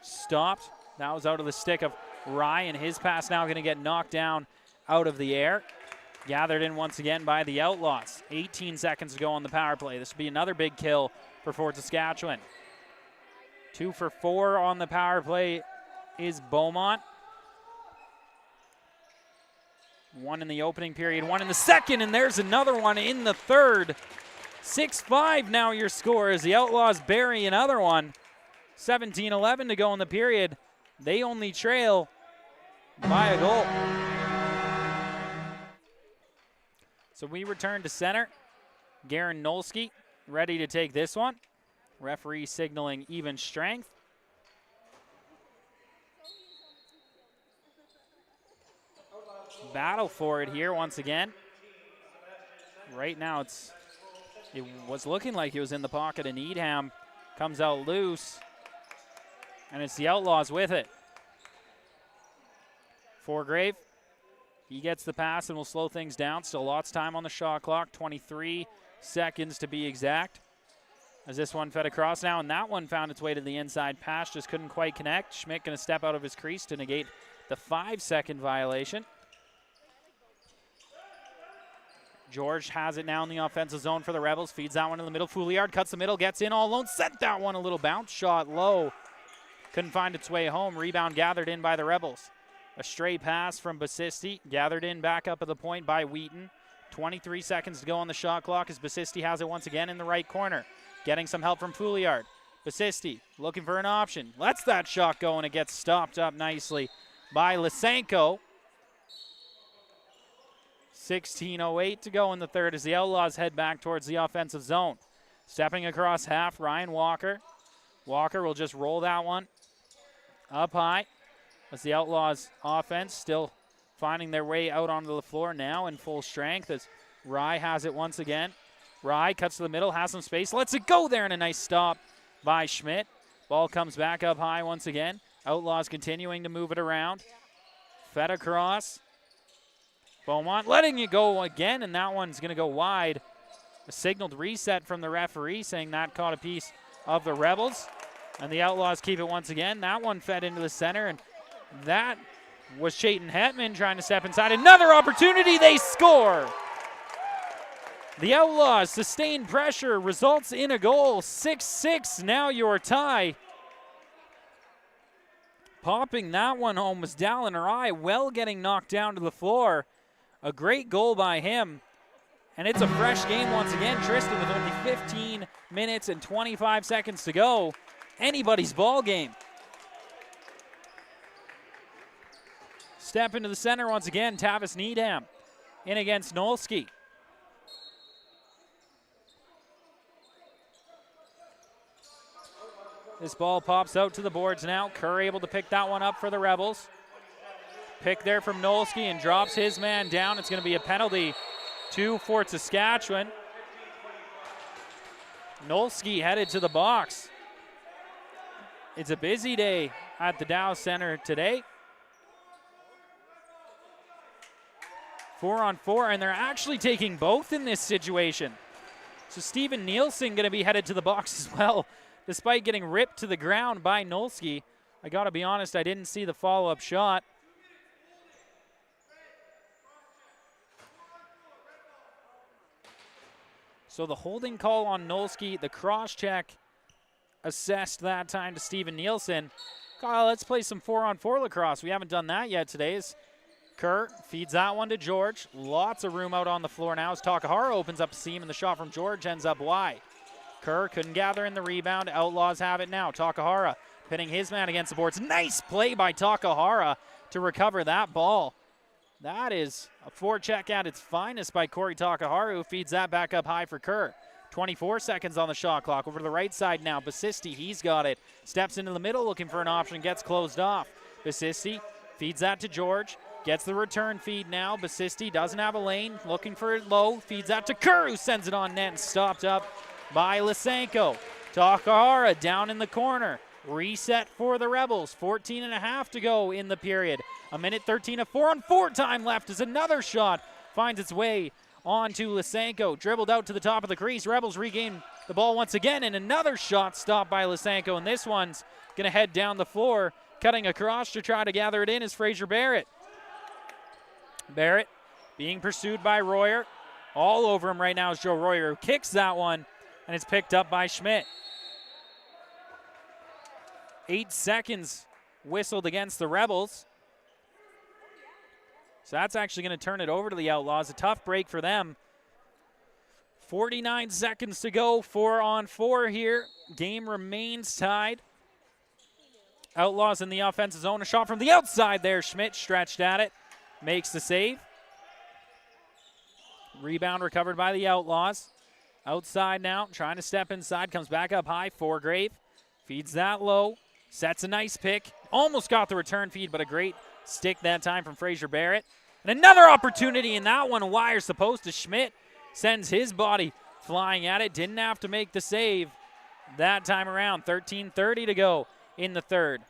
Stopped. That was out of the stick of Rye, and his pass now going to get knocked down out of the air. Gathered in once again by the Outlaws. 18 seconds to go on the power play. This will be another big kill for Fort Saskatchewan. 2 for 4 on the power play is Beaumont. 1 in the opening period, 1 in the second, and there's another one in the third. 6-5 now your score as the Outlaws bury another one. 17-11 to go in the period. They only trail by a goal. So we return to center. Garen Nolsky ready to take this one. Referee signaling even strength. Battle for it here once again. Right now it was looking like it was in the pocket, and Needham comes out loose, and it's the Outlaws with it. Forgrave, he gets the pass and will slow things down. Still lots of time on the shot clock, 23 seconds to be exact. As this one fed across now, and that one found its way to the inside pass, just couldn't quite connect. Schmidt going to step out of his crease to negate the 5-second violation. George has it now in the offensive zone for the Rebels. Feeds that one in the middle. Fouliard cuts the middle, gets in all alone. Sent that one a little bounce shot low. couldn't find its way home. Rebound gathered in by the Rebels. A stray pass from Basisti, gathered in back up at the point by Wheaton. 23 seconds to go on the shot clock as Basisti has it once again in the right corner. Getting some help from Fouliard. Basisti looking for an option. Lets that shot go, and it gets stopped up nicely by Lysenko. 16:08 to go in the third as the Outlaws head back towards the offensive zone. Stepping across half, Ryan Walker. Walker will just roll that one up high as the Outlaws offense still finding their way out onto the floor now in full strength as Rye has it once again. Rye cuts to the middle, has some space, lets it go there, and a nice stop by Schmidt. Ball comes back up high once again. Outlaws continuing to move it around. Fed across. Beaumont letting it go again, and that one's going to go wide. A signaled reset from the referee saying that caught a piece of the Rebels. And the Outlaws keep it once again. That one fed into the center, and that was Chayton Hetman trying to step inside. Another opportunity, they score! The Outlaws sustained pressure, results in a goal. 6-6, now your tie. Popping that one home was Dallin Rye, well getting knocked down to the floor. A great goal by him. And it's a fresh game once again. Tristan with only 15 minutes and 25 seconds to go. Anybody's ball game. Step into the center once again, Tavis Needham in against Nolski. This ball pops out to the boards now. Kerr able to pick that one up for the Rebels. Pick there from Nolski and drops his man down. It's going to be a penalty, 2 for Saskatchewan. Nolski headed to the box. It's a busy day at the Dow Center today. 4-on-4, and they're actually taking both in this situation. So Steven Nielsen going to be headed to the box as well, despite getting ripped to the ground by Nolski. I got to be honest, I didn't see the follow-up shot. So the holding call on Nolski, the cross-check assessed that time to Steven Nielsen. Kyle, let's play some 4-on-4 lacrosse. We haven't done that yet today. As Kerr feeds that one to George. Lots of room out on the floor now as Takahara opens up a seam, and the shot from George ends up wide. Kerr couldn't gather in the rebound. Outlaws have it now. Takahara pinning his man against the boards. Nice play by Takahara to recover that ball. That is a forecheck at its finest by Corey Takahara, who feeds that back up high for Kerr. 24 seconds on the shot clock. Over to the right side now. Basisti, he's got it. Steps into the middle looking for an option, gets closed off. Basisti feeds that to George. Gets the return feed now. Basisti doesn't have a lane. Looking for it low. Feeds that to Kerr, who sends it on net and stopped up by Lysenko. Takahara down in the corner. Reset for the Rebels. 14.5 to go in the period. 1:13 of 4-on-4 time left as another shot finds its way onto Lysenko. Dribbled out to the top of the crease. Rebels regain the ball once again, and another shot stopped by Lysenko, and this one's going to head down the floor. Cutting across to try to gather it in is Fraser Barrett. Barrett being pursued by Royer. All over him right now is Joe Royer, who kicks that one, and it's picked up by Schmidt. 8 seconds whistled against the Rebels. So that's actually going to turn it over to the Outlaws. A tough break for them. 49 seconds to go, 4-on-4 here. Game remains tied. Outlaws in the offensive zone. A shot from the outside there. Schmidt stretched at it. Makes the save. Rebound recovered by the Outlaws. Outside now, trying to step inside. Comes back up high. Forgrave feeds that low. Sets a nice pick. Almost got the return feed, but a great stick that time from Fraser Barrett. And another opportunity in that one. Wire supposed to Schmidt. Sends his body flying at it. Didn't have to make the save that time around. 13:30 to go in the third.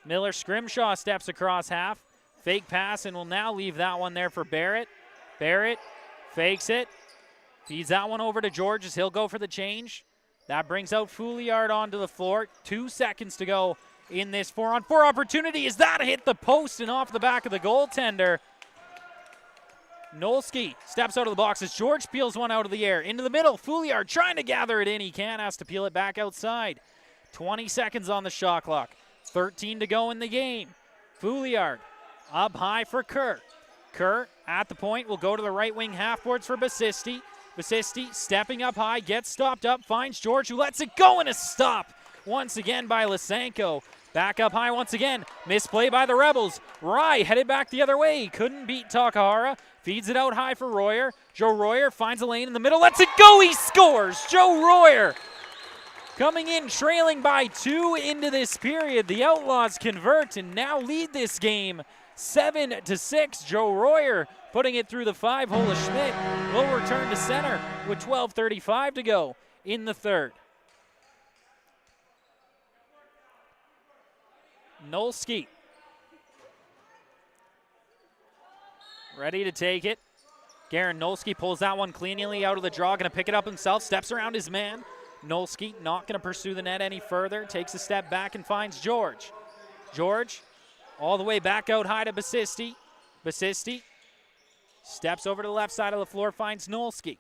Miller Scrimshaw steps across half. Fake pass and will now leave that one there for Barrett. Barrett fakes it. Feeds that one over to George as he'll go for the change. That brings out Fouliard onto the floor. 2 seconds to go in this 4-on-4 opportunity. As that hit the post and off the back of the goaltender. Nolski steps out of the box as George peels one out of the air. Into the middle, Fouliard trying to gather it in. He can't, has to peel it back outside. 20 seconds on the shot clock. 13 to go in the game. Fouliard up high for Kerr. Kerr at the point will go to the right wing half boards for Basisti. Basisti stepping up high, gets stopped up, finds George, who lets it go, and a stop once again by Lysenko. Back up high once again. Misplay by the Rebels. Rye headed back the other way. Couldn't beat Takahara. Feeds it out high for Royer. Joe Royer finds a lane in the middle. Lets it go. He scores. Joe Royer coming in trailing by 2 into this period. The Outlaws convert and now lead this game 7-6. Joe Royer putting it through the 5-hole of Schmidt. Will return to center with 12:35 to go in the third. Nolski ready to take it. Garen Nolski pulls that one cleanly out of the draw. Going to pick it up himself. Steps around his man. Nolski not going to pursue the net any further. Takes a step back and finds George. George all the way back out high to Basisti. Basisti steps over to the left side of the floor. Finds Nolski.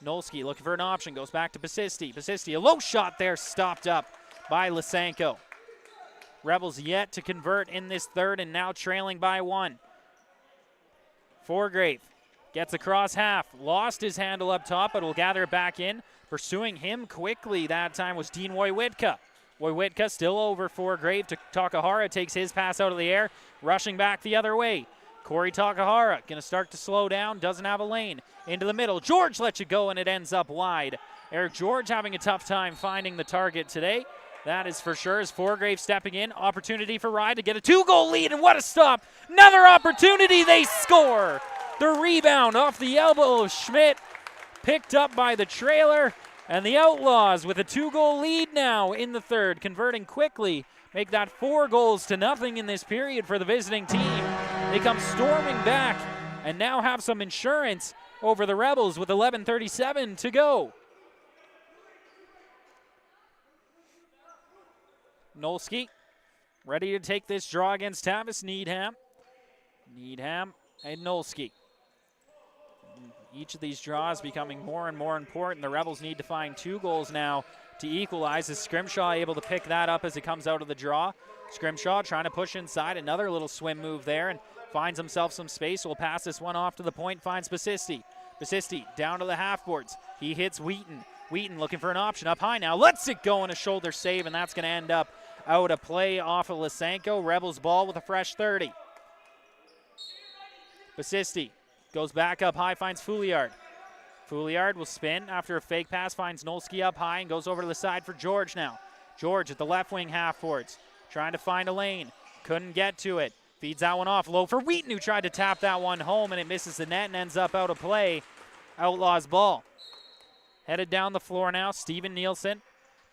Nolski looking for an option. Goes back to Basisti. Basisti, a low shot there. Stopped up by Lysenko. Rebels yet to convert in this third and now trailing by 1. Forgrave gets across half. Lost his handle up top, but will gather it back in. Pursuing him quickly that time was Dean Wojwitka. Wojwitka still over Forgrave to Takahara. Takes his pass out of the air. Rushing back the other way. Corey Takahara going to start to slow down. Doesn't have a lane. Into the middle. George lets you go, and it ends up wide. Eric George having a tough time finding the target today. That is for sure. As Forgrave stepping in. Opportunity for Rye to get a 2-goal lead, and what a stop. Another opportunity. They score. The rebound off the elbow of Schmidt. Picked up by the trailer. And the Outlaws with a 2-goal lead now in the third. Converting quickly. Make that 4-0 in this period for the visiting team. They come storming back and now have some insurance over the Rebels with 11:37 to go. Nolski ready to take this draw against Tavis Needham. Needham and Nolski. Each of these draws becoming more and more important. The Rebels need to find 2 goals now to equalize. Is Scrimshaw able to pick that up as it comes out of the draw? Scrimshaw trying to push inside. Another little swim move there and finds himself some space. Will pass this one off to the point. Finds Basisti. Basisti down to the half boards. He hits Wheaton. Wheaton looking for an option up high now. Lets it go in a shoulder save, and that's going to end up out of play off of Lysenko. Rebels ball with a fresh 30. Basisti goes back up high, finds Fouliard. Fouliard will spin after a fake pass, finds Nolski up high and goes over to the side for George now. George at the left wing half forwards, trying to find a lane. Couldn't get to it. Feeds that one off low for Wheaton, who tried to tap that one home, and it misses the net and ends up out of play. Outlaws ball. Headed down the floor now, Steven Nielsen.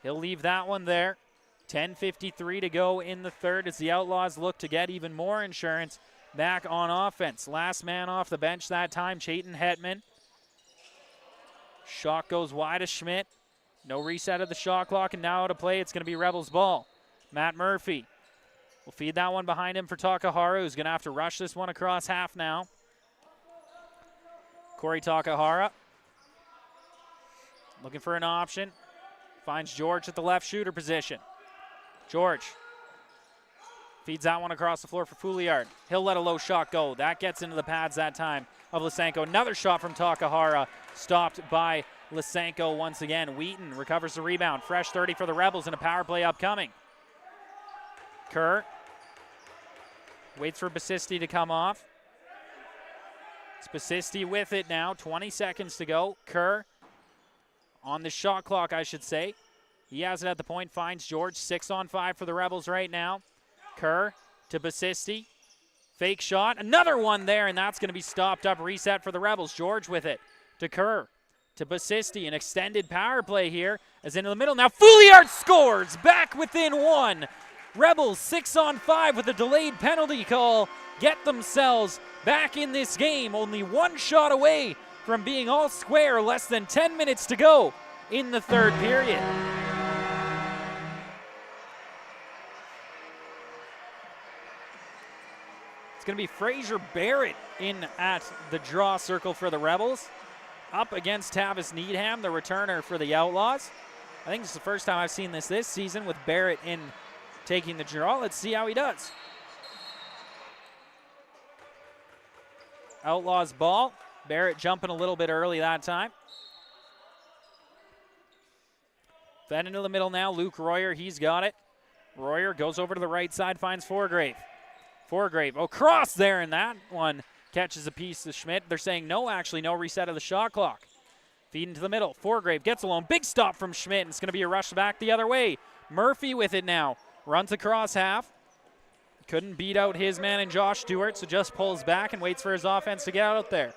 He'll leave that one there. 10:53 to go in the third as the Outlaws look to get even more insurance back on offense. Last man off the bench that time, Chayton Hetman. Shot goes wide of Schmidt. No reset of the shot clock, and now out of play, it's going to be Rebels ball. Matt Murphy will feed that one behind him for Takahara, who's going to have to rush this one across half now. Corey Takahara looking for an option. Finds George at the left shooter position. George feeds that one across the floor for Fouliard. He'll let a low shot go. That gets into the pads that time of Lysenko. Another shot from Takahara, stopped by Lysenko once again. Wheaton recovers the rebound. Fresh 30 for the Rebels and a power play upcoming. Kerr waits for Basisti to come off. It's Basisti with it now. 20 seconds to go. Kerr on the shot clock, I should say. He has it at the point, finds George. 6-on-5 for the Rebels right now. Kerr to Basisti. Fake shot. Another one there, and that's going to be stopped up. Reset for the Rebels. George with it to Kerr. To Basisti. An extended power play here as into the middle. Now Fouliard scores. Back within 1. Rebels 6-on-5 with a delayed penalty call. Get themselves back in this game. Only 1 shot away from being all square. Less than 10 minutes to go in the third period. It's going to be Fraser Barrett in at the draw circle for the Rebels. Up against Tavis Needham, the returner for the Outlaws. I think it's the first time I've seen this season with Barrett in taking the draw. Let's see how he does. Outlaws ball. Barrett jumping a little bit early that time. Fed into the middle now. Luke Royer, he's got it. Royer goes over to the right side, finds Forgrave. Forgrave, cross there, and that one catches a piece to Schmidt. They're saying no, actually, no reset of the shot clock. Feed into the middle. Forgrave gets alone. Big stop from Schmidt, and it's going to be a rush back the other way. Murphy with it now. Runs across half. Couldn't beat out his man in Josh Stewart, so just pulls back and waits for his offense to get out there.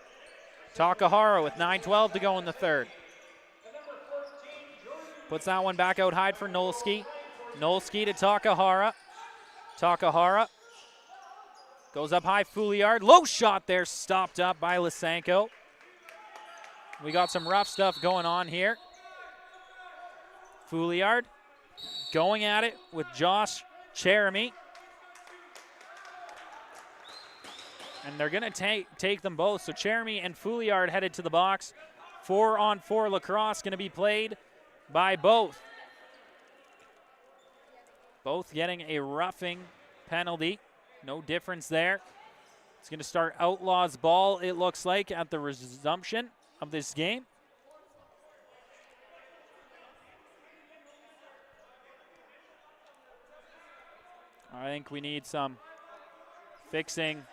Takahara with 9:12 to go in the third. Puts that one back out high for Nolski. Nolski to Takahara. Takahara goes up high, Fouliard. Low shot there, stopped up by Lysenko. We got some rough stuff going on here. Fouliard going at it with Josh Cheremy. And they're going to take them both. So Cheremy and Fouliard headed to the box. 4-on-4 lacrosse going to be played by both. Both getting a roughing penalty. No difference there. It's going to start Outlaws ball, it looks like, at the resumption of this game. I think we need some fixing.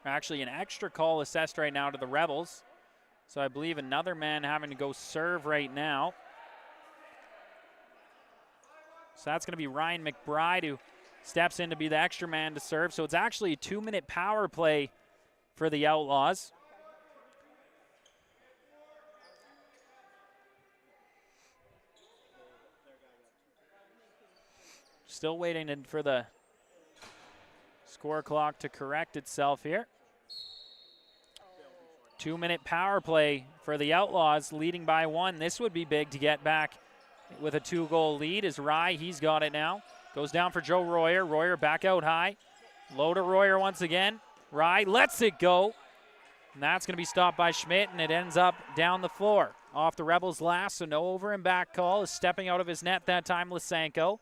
Actually, an extra call assessed right now to the Rebels. So I believe another man having to go serve right now. So that's going to be Ryan McBride, who steps in to be the extra man to serve. So it's actually a 2-minute power play for the Outlaws. Still waiting for the score clock to correct itself here. 2-minute power play for the Outlaws, leading by 1. This would be big to get back with a 2-goal lead. Is Rye, he's got it now. Goes down for Joe Royer. Royer back out high. Low to Royer once again. Rye lets it go. And that's going to be stopped by Schmidt, and it ends up down the floor. Off the Rebels' last, so no over and back call. Is stepping out of his net that time, Lysenko.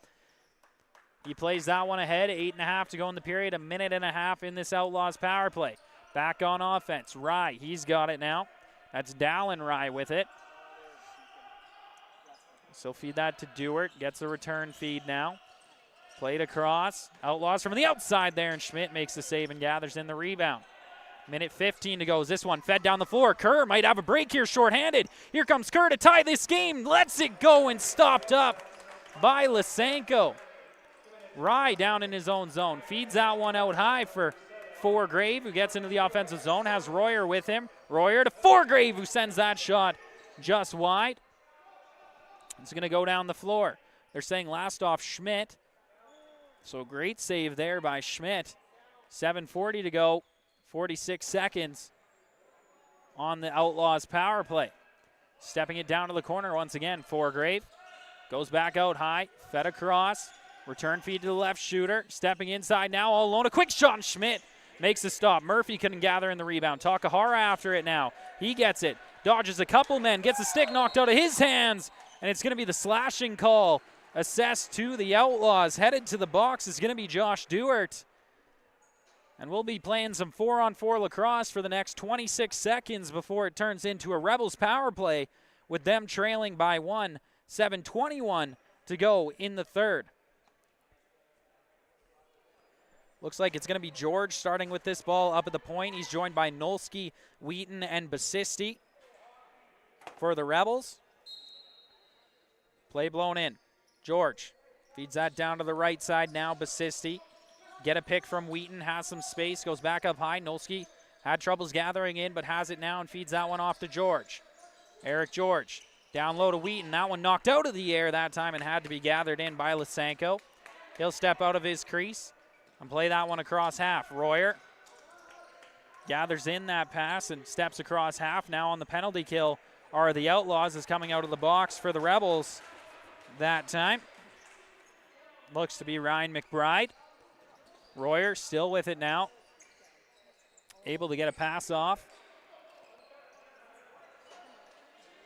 He plays that one ahead. 8.5 to go in the period. 1.5 minutes in this Outlaws power play. Back on offense. Rye, he's got it now. That's Dallin Rye with it. So feed that to Dewart. Gets a return feed now. Played across. Outlaws from the outside there, and Schmidt makes the save and gathers in the rebound. 1:15 to go. Is this one fed down the floor? Kerr might have a break here, shorthanded. Here comes Kerr to tie this game. Lets it go and stopped up by Lysenko. Rye down in his own zone. Feeds that one out high for Forgrave, who gets into the offensive zone. Has Royer with him. Royer to Forgrave, who sends that shot just wide. It's going to go down the floor. They're saying last off Schmidt. So great save there by Schmidt. 7:40 to go. 46 seconds on the Outlaws power play. Stepping it down to the corner once again. Forgrave goes back out high. Fed across. Return feed to the left shooter. Stepping inside now all alone. A quick shot, and Schmidt makes a stop. Murphy couldn't gather in the rebound. Takahara after it now. He gets it. Dodges a couple men. Gets the stick knocked out of his hands. And it's going to be the slashing call assessed to the Outlaws. Headed to the box is going to be Josh Dewart. And we'll be playing some 4-on-4 lacrosse for the next 26 seconds before it turns into a Rebels power play with them trailing by 1. 7:21 to go in the third. Looks like it's going to be George starting with this ball up at the point. He's joined by Nolski, Wheaton, and Basisti for the Rebels. Play blown in. George feeds that down to the right side now. Basisti. Get a pick from Wheaton, has some space, goes back up high. Nolski had troubles gathering in, but has it now and feeds that one off to George. Eric George down low to Wheaton. That one knocked out of the air that time and had to be gathered in by Lysenko. He'll step out of his crease and play that one across half. Royer gathers in that pass and steps across half. Now on the penalty kill are the Outlaws, is coming out of the box for the Rebels that time. Looks to be Ryan McBride. Royer still with it now. Able to get a pass off.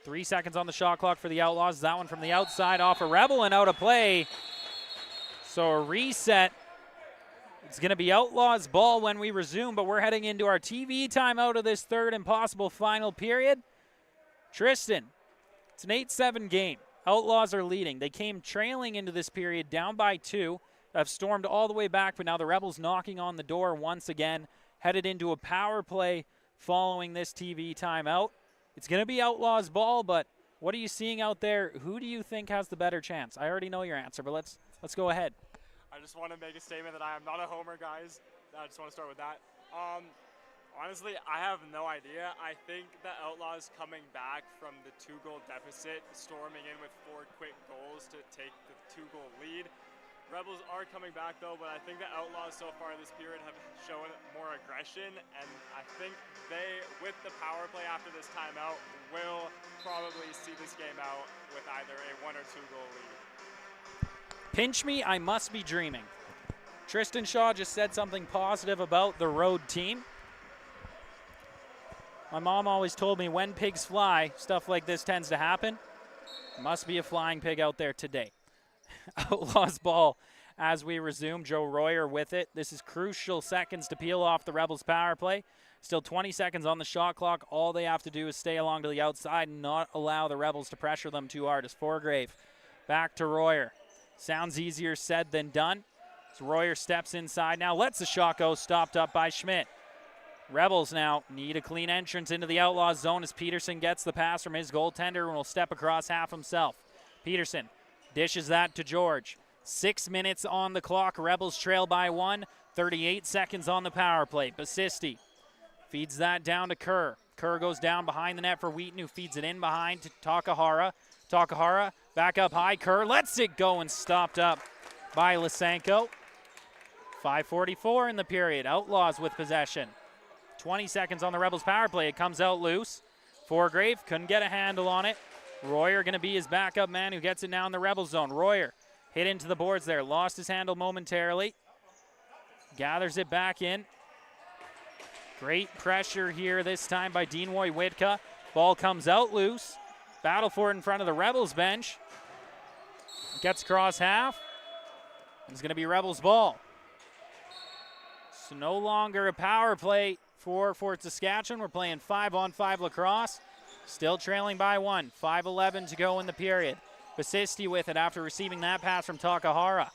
3 seconds on the shot clock for the Outlaws. That one from the outside off a Rebel and out of play. So a reset. It's going to be Outlaws ball when we resume, but we're heading into our TV timeout of this third and possible final period. Tristan, it's an 8-7 game. Outlaws are leading. They came trailing into this period down by 2. Have stormed all the way back, but now the Rebels knocking on the door once again, headed into a power play following this TV timeout. It's going to be Outlaws ball, but what are you seeing out there? Who do you think has the better chance? I already know your answer, but let's go ahead. I just want to make a statement that I am not a homer, guys. I just want to start with that. Honestly, I have no idea. I think the Outlaws coming back from the 2-goal deficit, storming in with 4 quick goals to take the 2-goal lead. Rebels are coming back though, but I think the Outlaws so far this period have shown more aggression, and I think they, with the power play after this timeout, will probably see this game out with either a 1 or 2 goal lead. Pinch me, I must be dreaming. Tristan Shaw just said something positive about the road team. My mom always told me when pigs fly, stuff like this tends to happen. Must be a flying pig out there today. Outlaws ball as we resume. Joe Royer with it. This is crucial seconds to peel off the Rebels power play. Still 20 seconds on the shot clock. All they have to do is stay along to the outside and not allow the Rebels to pressure them too hard. As Forgrave back to Royer. Sounds easier said than done. As Royer steps inside now, lets the shot go, stopped up by Schmidt. Rebels now need a clean entrance into the Outlaws zone as Peterson gets the pass from his goaltender and will step across half himself. Peterson dishes that to George. 6 minutes on the clock. Rebels trail by 1. 38 seconds on the power play. Basisti feeds that down to Kerr. Kerr goes down behind the net for Wheaton, who feeds it in behind to Takahara. Takahara back up high. Kerr lets it go and stopped up by Lysenko. 5:44 in the period. Outlaws with possession. 20 seconds on the Rebels power play. It comes out loose. Forgrave couldn't get a handle on it. Royer going to be his backup man who gets it now in the Rebel zone. Royer hit into the boards there. Lost his handle momentarily. Gathers it back in. Great pressure here this time by Deanwoy Witka. Ball comes out loose. Battle for it in front of the Rebels bench. Gets across half. It's going to be Rebels ball. So no longer a power play for Fort Saskatchewan. We're playing 5-on-5 lacrosse. Still trailing by 1. 5:11 to go in the period. Basisti with it after receiving that pass from Takahara.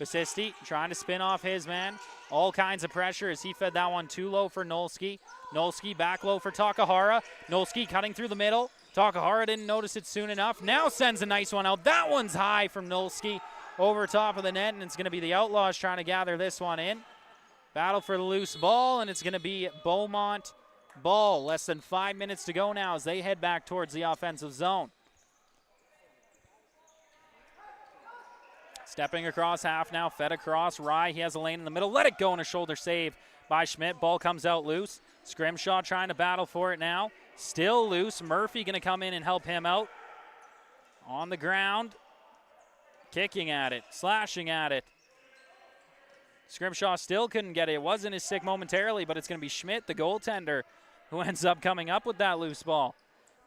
Basisti trying to spin off his man. All kinds of pressure as he fed that one too low for Nolski. Nolski back low for Takahara. Nolski cutting through the middle. Takahara didn't notice it soon enough. Now sends a nice one out. That one's high from Nolski over top of the net, and it's going to be the Outlaws trying to gather this one in. Battle for the loose ball, and it's going to be Beaumont ball. Less than 5 minutes to go now as they head back towards the offensive zone. Stepping across half now, fed across. Rye, he has a lane in the middle. Let it go and a shoulder save by Schmidt. Ball comes out loose. Scrimshaw trying to battle for it now. Still loose. Murphy going to come in and help him out. On the ground. Kicking at it. Slashing at it. Scrimshaw still couldn't get it. It wasn't his stick momentarily, but it's going to be Schmidt, the goaltender, who ends up coming up with that loose ball.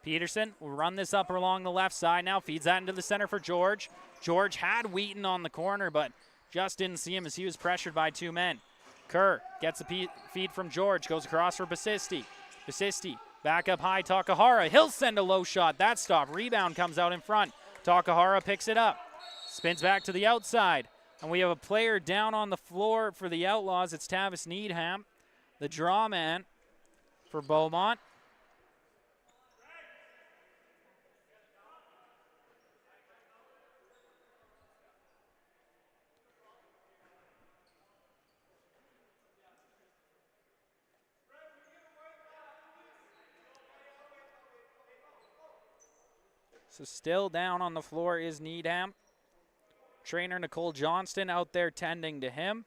Peterson will run this up along the left side now. Feeds that into the center for George. George had Wheaton on the corner, but just didn't see him as he was pressured by 2 men. Kerr gets a feed from George. Goes across for Basisti. Basisti back up high. Takahara. He'll send a low shot. That stop. Rebound comes out in front. Takahara picks it up. Spins back to the outside. And we have a player down on the floor for the Outlaws. It's Tavis Needham, the draw man for Beaumont. So still down on the floor is Needham. Trainer Nicole Johnston out there tending to him.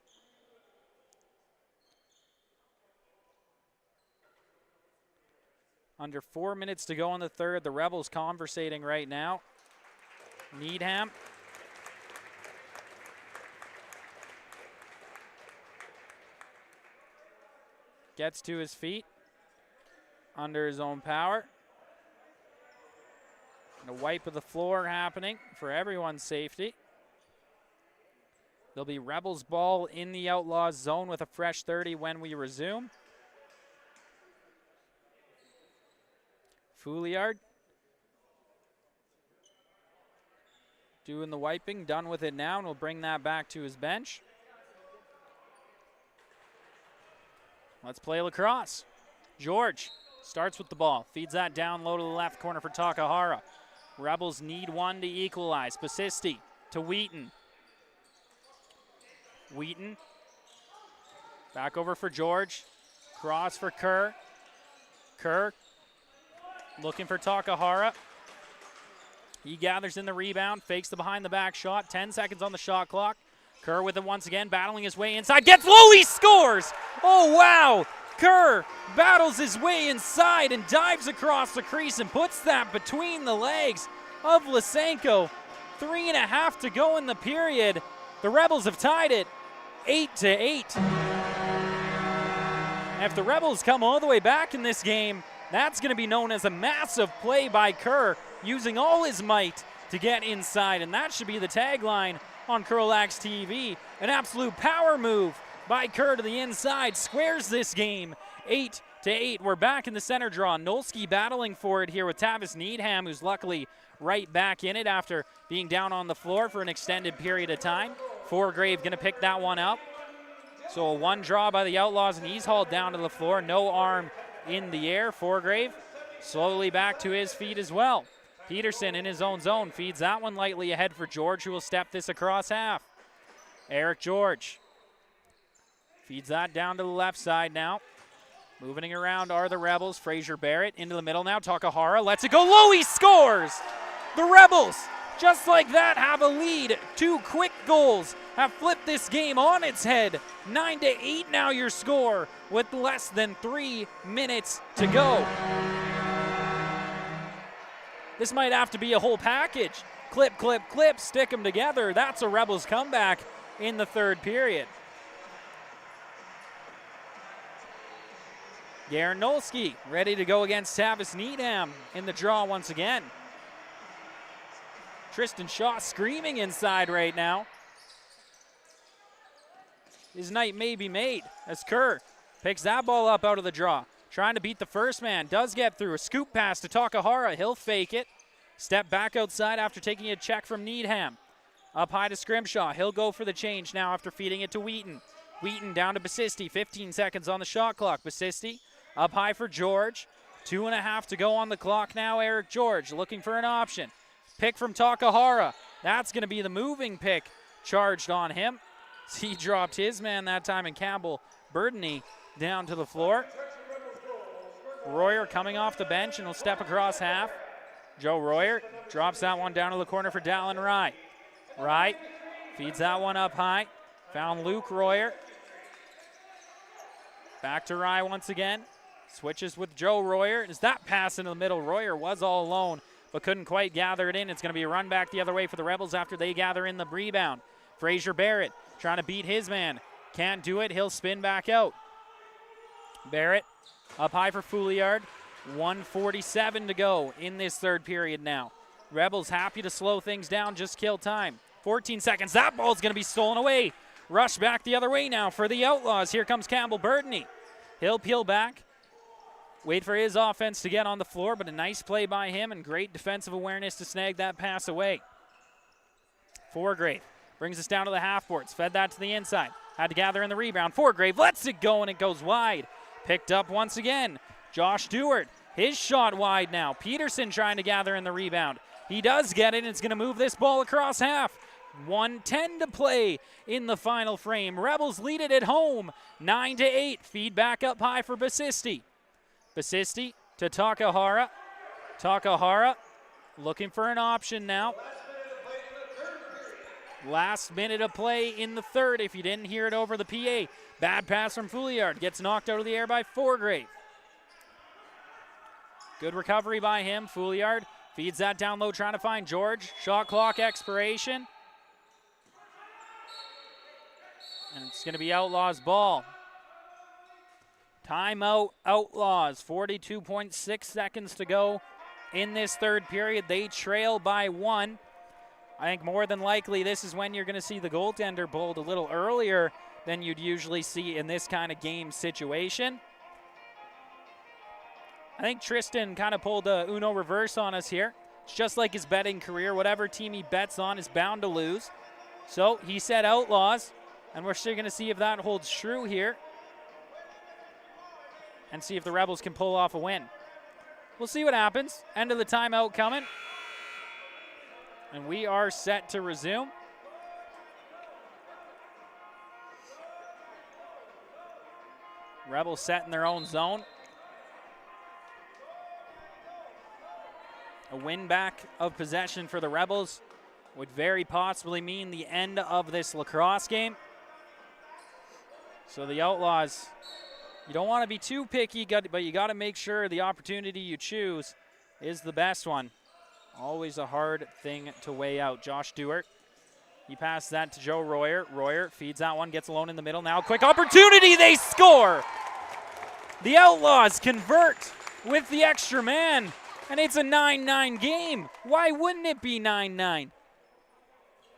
Under 4 minutes to go in the third. The Rebels conversating right now. Needham. Gets to his feet. Under his own power. And a wipe of the floor happening for everyone's safety. There'll be Rebels ball in the Outlaws zone with a fresh 30 when we resume. Fouliard doing the wiping, done with it now, and we'll bring that back to his bench. Let's play lacrosse. George starts with the ball, feeds that down low to the left corner for Takahara. Rebels need one to equalize. Basisti to Wheaton. Wheaton back over for George. Cross for Kerr. Kerr looking for Takahara. He gathers in the rebound, fakes the behind the back shot. 10 seconds on the shot clock. Kerr with it once again, battling his way inside. Gets low, he scores! Oh, wow! Kerr battles his way inside and dives across the crease and puts that between the legs of Lysenko. 3.5 to go in the period. The Rebels have tied it 8-8. And if the Rebels come all the way back in this game, that's going to be known as a massive play by Kerr, using all his might to get inside. And that should be the tagline on CROW LAX TV. An absolute power move by Kerr to the inside, squares this game 8-8. We're back in the center draw. Nolski battling for it here with Tavis Needham, who's luckily right back in it after being down on the floor for an extended period of time. Foregrave going to pick that one up. So a one draw by the Outlaws, and he's hauled down to the floor. No arm in the air. Foregrave slowly back to his feet as well. Peterson in his own zone feeds that one lightly ahead for George, who will step this across half. Eric George feeds that down to the left side now. Moving around are the Rebels. Fraser Barrett into the middle now. Takahara lets it go low. He scores! The Rebels, just like that, have a lead. 2 quick goals have flipped this game on its head. 9-8 now your score with less than 3 minutes to go. This might have to be a whole package. Clip, clip, clip, stick them together. That's a Rebels comeback in the third period. Garanolski ready to go against Tavis Needham in the draw once again. Tristan Shaw screaming inside right now. His night may be made as Kerr picks that ball up out of the draw. Trying to beat the first man, does get through. A scoop pass to Takahara, he'll fake it. Step back outside after taking a check from Needham. Up high to Scrimshaw, he'll go for the change now after feeding it to Wheaton. Wheaton down to Basisti, 15 seconds on the shot clock. Basisti up high for George. 2.5 to go on the clock now. Eric George looking for an option. Pick from Takahara. That's going to be the moving pick charged on him. He dropped his man that time, and Campbell Burdeny down to the floor. Royer coming off the bench and will step across half. Joe Royer drops that one down to the corner for Dallin Rye. Rye feeds that one up high. Found Luke Royer. Back to Rye once again. Switches with Joe Royer. Is that pass into the middle? Royer was all alone, but couldn't quite gather it in. It's going to be a run back the other way for the Rebels after they gather in the rebound. Fraser Barrett trying to beat his man. Can't do it. He'll spin back out. Barrett up high for Fouliard. 1:47 to go in this third period now. Rebels happy to slow things down, just kill time. 14 seconds. That ball's going to be stolen away. Rush back the other way now for the Outlaws. Here comes Campbell Burdeny. He'll peel back. Wait for his offense to get on the floor, but a nice play by him and great defensive awareness to snag that pass away. Foregrave brings us down to the half boards. Fed that to the inside. Had to gather in the rebound. Foregrave lets it go, and it goes wide. Picked up once again. Josh Dewart, his shot wide now. Peterson trying to gather in the rebound. He does get it, and it's going to move this ball across half. 1:10 to play in the final frame. Rebels lead it at home, 9-8. Feed back up high for Basisti. Basisti to Takahara. Takahara looking for an option now. Last minute of play in the third, if you didn't hear it over the PA. Bad pass from Fouliard. Gets knocked out of the air by Foregrave. Good recovery by him. Fouliard feeds that down low, trying to find George. Shot clock expiration. And it's going to be Outlaws ball. Timeout, Outlaws. 42.6 seconds to go in this third period. They trail by 1. I think more than likely this is when you're going to see the goaltender pulled a little earlier than you'd usually see in this kind of game situation. I think Tristan kind of pulled a Uno reverse on us here. It's just like his betting career. Whatever team he bets on is bound to lose. So he said Outlaws, and we're still going to see if that holds true here and see if the Rebels can pull off a win. We'll see what happens. End of the timeout coming. And we are set to resume. Rebels set in their own zone. A win back of possession for the Rebels would very possibly mean the end of this lacrosse game. So the Outlaws, you don't want to be too picky, but you got to make sure the opportunity you choose is the best one. Always a hard thing to weigh out. Josh Stewart, he passed that to Joe Royer. Royer feeds that one, gets alone in the middle. Now quick opportunity, they score! The Outlaws convert with the extra man, and it's a 9-9 game. Why wouldn't it be 9-9?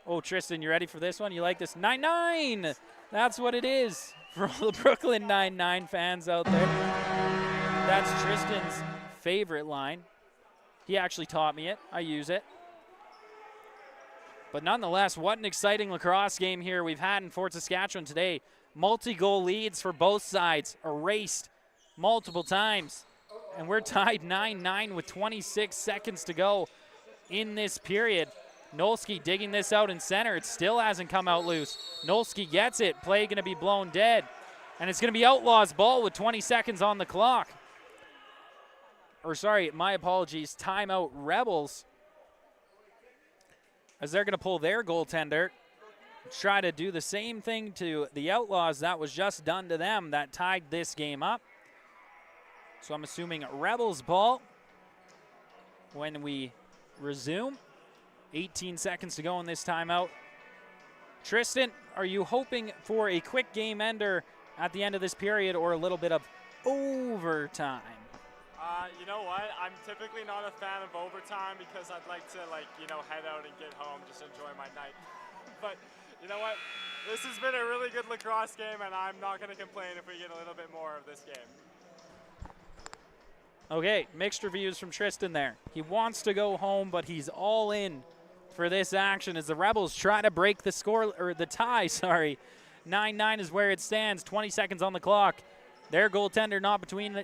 Oh, Tristan, you ready for this one? You like this? 9-9! That's what it is for all the Brooklyn 9-9 fans out there. That's Tristan's favorite line. He actually taught me it. I use it. But nonetheless, what an exciting lacrosse game here we've had in Fort Saskatchewan today. Multi-goal leads for both sides, erased multiple times. And we're tied 9-9 with 26 seconds to go in this period. Nolski digging this out in center. It still hasn't come out loose. Nolski gets it. Play going to be blown dead. And it's going to be Outlaws ball with 20 seconds on the clock. Or sorry, my apologies, timeout Rebels, as they're going to pull their goaltender, try to do the same thing to the Outlaws that was just done to them that tied this game up. So I'm assuming Rebels ball when we resume. 18 seconds to go in this timeout. Tristan, are you hoping for a quick game ender at the end of this period or a little bit of overtime? You know what? I'm typically not a fan of overtime because I'd like to, head out and get home, just enjoy my night. But you know what? This has been a really good lacrosse game, and I'm not going to complain if we get a little bit more of this game. Okay, mixed reviews from Tristan there. He wants to go home, but he's all in for this action as the Rebels try to break the score, or the tie, sorry. 9-9 is where it stands, 20 seconds on the clock. Their goaltender not between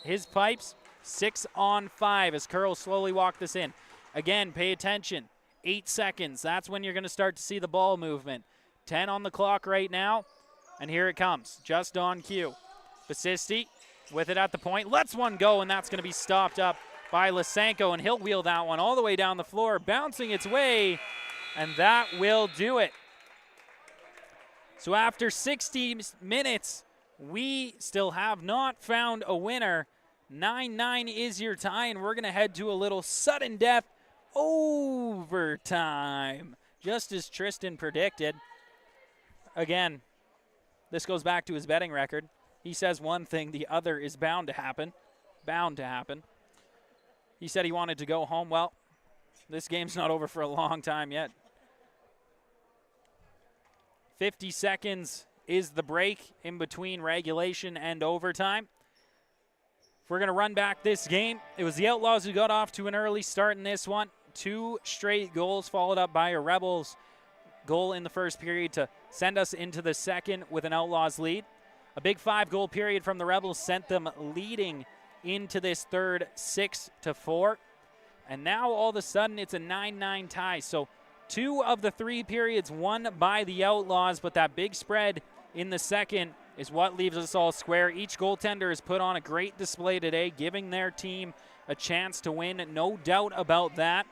his pipes. 6-on-5 as Curl slowly walk this in. Again, pay attention. 8 seconds. That's when you're going to start to see the ball movement. 10 on the clock right now. And here it comes. Just on cue. Basisti with it at the point. Lets one go, and that's going to be stopped up by Lysenko. And he'll wheel that one all the way down the floor, bouncing its way. And that will do it. So after 60 minutes, we still have not found a winner. 9-9 is your tie, and we're going to head to a little sudden death overtime, just as Tristan predicted. Again, this goes back to his betting record. He says one thing, the other is bound to happen. Bound to happen. He said he wanted to go home. Well, this game's not over for a long time yet. 50 seconds is the break in between regulation and overtime. If we're going to run back this game, it was the Outlaws who got off to an early start in this one. 2 straight goals followed up by a Rebels goal in the first period to send us into the second with an Outlaws lead. A big 5-goal period from the Rebels sent them leading into this third 6-4. And now all of a sudden it's a 9-9 tie. So 2 of the 3 periods won by the Outlaws, but that big spread in the second is what leaves us all square. Each goaltender has put on a great display today, giving their team a chance to win. No doubt about that.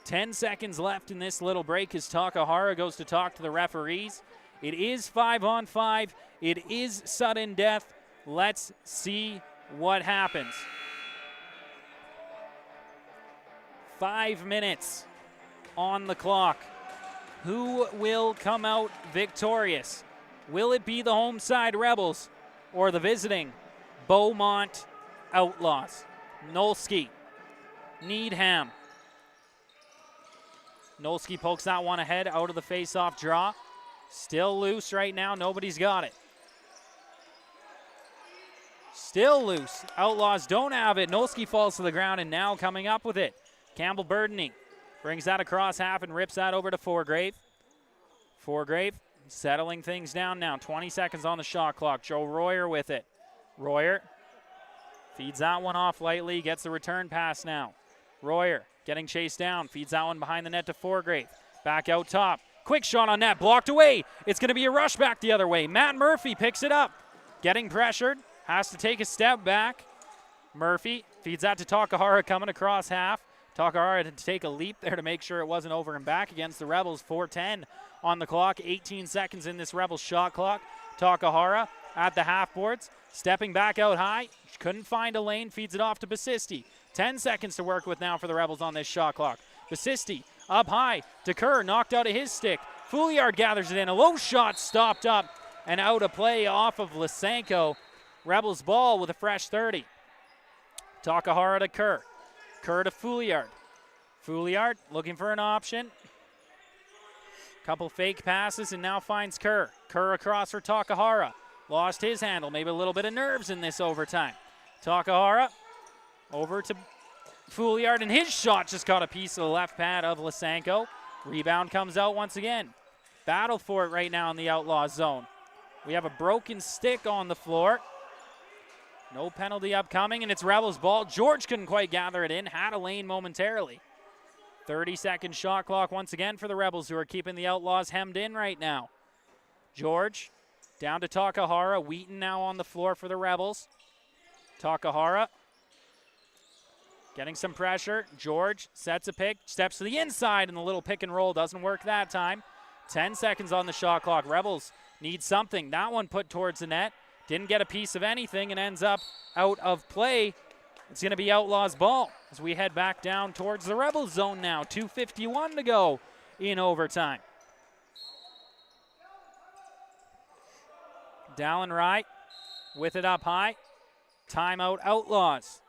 10 seconds left in this little break as Takahara goes to talk to the referees. It is 5-on-5. It is sudden death. Let's see what happens. 5 minutes on the clock. Who will come out victorious? Will it be the home side Rebels or the visiting Beaumont Outlaws? Nolski Needham. Nolsky pokes that one ahead out of the face-off draw. Still loose right now. Nobody's got it. Still loose. Outlaws don't have it. Nolsky falls to the ground and now coming up with it. Campbell burdening. Brings that across half and rips that over to Forgrave. Forgrave settling things down now. 20 seconds on the shot clock. Joe Royer with it. Royer feeds that one off lightly. Gets the return pass now. Royer getting chased down. Feeds that one behind the net to Forgrave. Back out top. Quick shot on net. Blocked away. It's going to be a rush back the other way. Matt Murphy picks it up. Getting pressured. Has to take a step back. Murphy feeds that to Takahara coming across half. Takahara had to take a leap there to make sure it wasn't over and back against the Rebels. 4:10 on the clock. 18 seconds in this Rebels shot clock. Takahara at the half boards. Stepping back out high. Couldn't find a lane. Feeds it off to Basisti. 10 seconds to work with now for the Rebels on this shot clock. Basisti up high. Deker knocked out of his stick. Fouliard gathers it in. A low shot stopped up and out of play off of Lysenko. Rebels ball with a fresh 30. Takahara to Kerr. Kerr to Fouliard. Fouliard looking for an option. Couple fake passes and now finds Kerr. Kerr across for Takahara. Lost his handle. Maybe a little bit of nerves in this overtime. Takahara over to Fouliard, and his shot just caught a piece of the left pad of Lysenko. Rebound comes out once again. Battle for it right now in the Outlaws zone. We have a broken stick on the floor. No penalty upcoming, and it's Rebels ball. George couldn't quite gather it in. Had a lane momentarily. 30-second shot clock once again for the Rebels, who are keeping the Outlaws hemmed in right now. George down to Takahara. Wheaton now on the floor for the Rebels. Takahara getting some pressure. George sets a pick, steps to the inside, and the little pick and roll doesn't work that time. 10 seconds on the shot clock. Rebels need something. That one put towards the net. Didn't get a piece of anything and ends up out of play. It's going to be Outlaws ball as we head back down towards the Rebels zone now. 2:51 to go in overtime. Dallin Wright with it up high. Timeout Outlaws.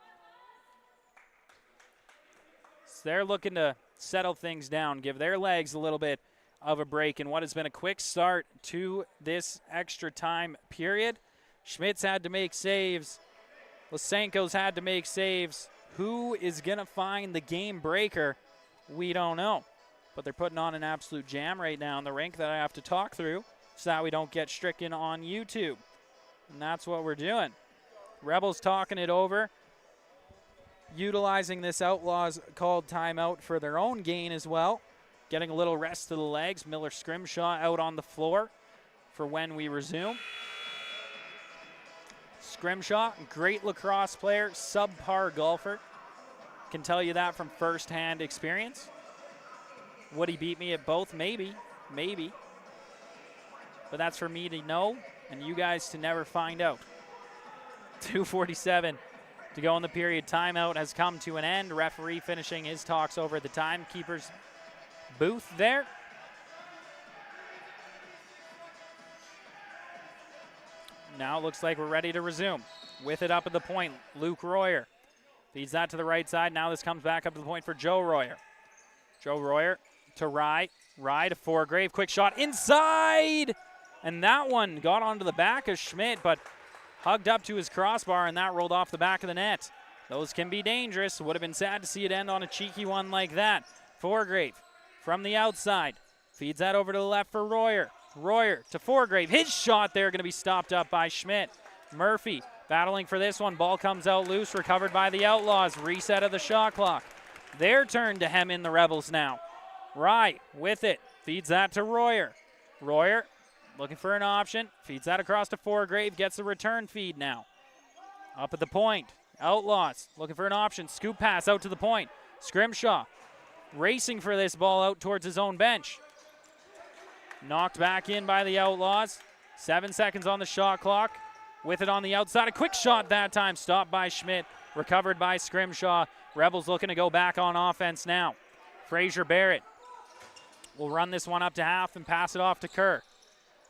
So they're looking to settle things down, give their legs a little bit of a break in what has been a quick start to this extra time period. Schmidt's had to make saves. Lysenko's had to make saves. Who is going to find the game breaker? We don't know. But they're putting on an absolute jam right now in the rink that I have to talk through so that we don't get stricken on YouTube. And that's what we're doing. Rebels talking it over, utilizing this Outlaws called timeout for their own gain as well. Getting a little rest to the legs. Miller Scrimshaw out on the floor for when we resume. Scrimshaw, great lacrosse player, subpar golfer. Can tell you that from first-hand experience. Would he beat me at both? Maybe. But that's for me to know and you guys to never find out. 2:47 to go in the period. Timeout has come to an end. Referee finishing his talks over at the timekeeper's booth there. Now it looks like we're ready to resume. With it up at the point, Luke Royer feeds that to the right side. Now this comes back up to the point for Joe Royer. Joe Royer to Rye. Rye to Forgrave. Quick shot inside. And that one got onto the back of Schmidt, but hugged up to his crossbar, and that rolled off the back of the net. Those can be dangerous. Would have been sad to see it end on a cheeky one like that. Forgrave from the outside. Feeds that over to the left for Royer. Royer to Forgrave. His shot there going to be stopped up by Schmidt. Murphy battling for this one. Ball comes out loose, recovered by the Outlaws. Reset of the shot clock. Their turn to hem in the Rebels now. Rye with it. Feeds that to Royer. Royer looking for an option. Feeds that across to Forgrave. Gets the return feed now. Up at the point. Outlaws looking for an option. Scoop pass out to the point. Scrimshaw racing for this ball out towards his own bench. Knocked back in by the Outlaws. 7 seconds on the shot clock. With it on the outside. A quick shot that time. Stopped by Schmidt. Recovered by Scrimshaw. Rebels looking to go back on offense now. Fraser Barrett will run this one up to half and pass it off to Kerr.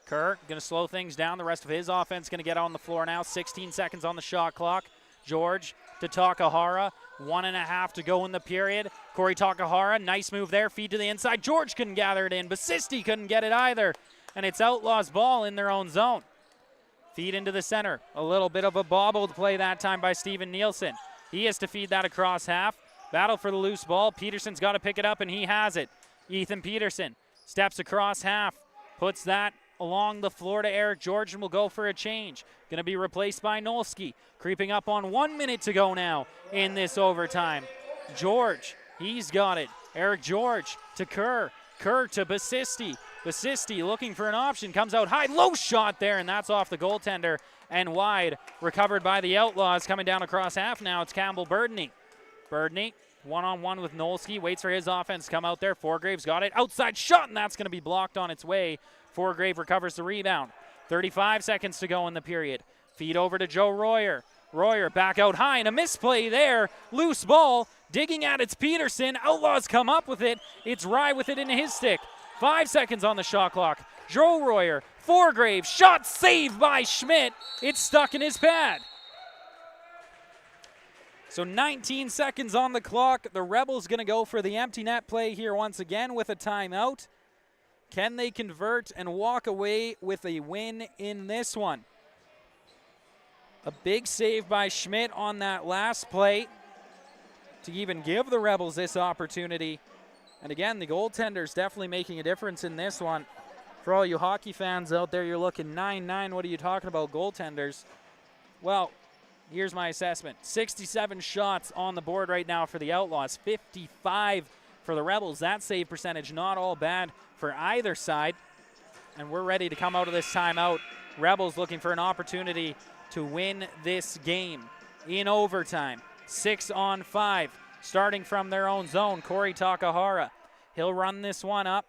Kerr going to slow things down. The rest of his offense going to get on the floor now. 16 seconds on the shot clock. George to Takahara. 1.5 to go in the period. Corey Takahara, nice move there. Feed to the inside. George couldn't gather it in. Basisti couldn't get it either. And it's Outlaws ball in their own zone. Feed into the center. A little bit of a bobbled play that time by Steven Nielsen. He has to feed that across half. Battle for the loose ball. Peterson's got to pick it up, and he has it. Ethan Peterson steps across half. Puts that along the floor to Eric George, and will go for a change. Going to be replaced by Nolski. Creeping up on 1 minute to go now in this overtime. George, he's got it. Eric George to Kerr. Kerr to Basisti. Basisti looking for an option. Comes out high. Low shot there, and that's off the goaltender and wide. Recovered by the Outlaws. Coming down across half now. It's Campbell Burdney. Burdney one-on-one with Nolski. Waits for his offense to come out there. Foregrave's got it. Outside shot, and that's going to be blocked on its way. Foregrave recovers the rebound. 35 seconds to go in the period. Feed over to Joe Royer. Royer back out high, and a misplay there. Loose ball. Digging at it's Peterson. Outlaws come up with it. It's Rye with it into his stick. 5 seconds on the shot clock. Joe Royer. Foregrave. Shot saved by Schmidt. It's stuck in his pad. So 19 seconds on the clock. The Rebels going to go for the empty net play here once again with a timeout. Can they convert and walk away with a win in this one? A big save by Schmidt on that last play to even give the Rebels this opportunity. And again, the goaltender's definitely making a difference in this one. For all you hockey fans out there, you're looking 9-9. What are you talking about, goaltenders? Well, here's my assessment. 67 shots on the board right now for the Outlaws. 55 for the Rebels. That save percentage not all bad for either side. And we're ready to come out of this timeout. Rebels looking for an opportunity to win this game in overtime. 6-on-5, starting from their own zone. Corey Takahara. He'll run this one up.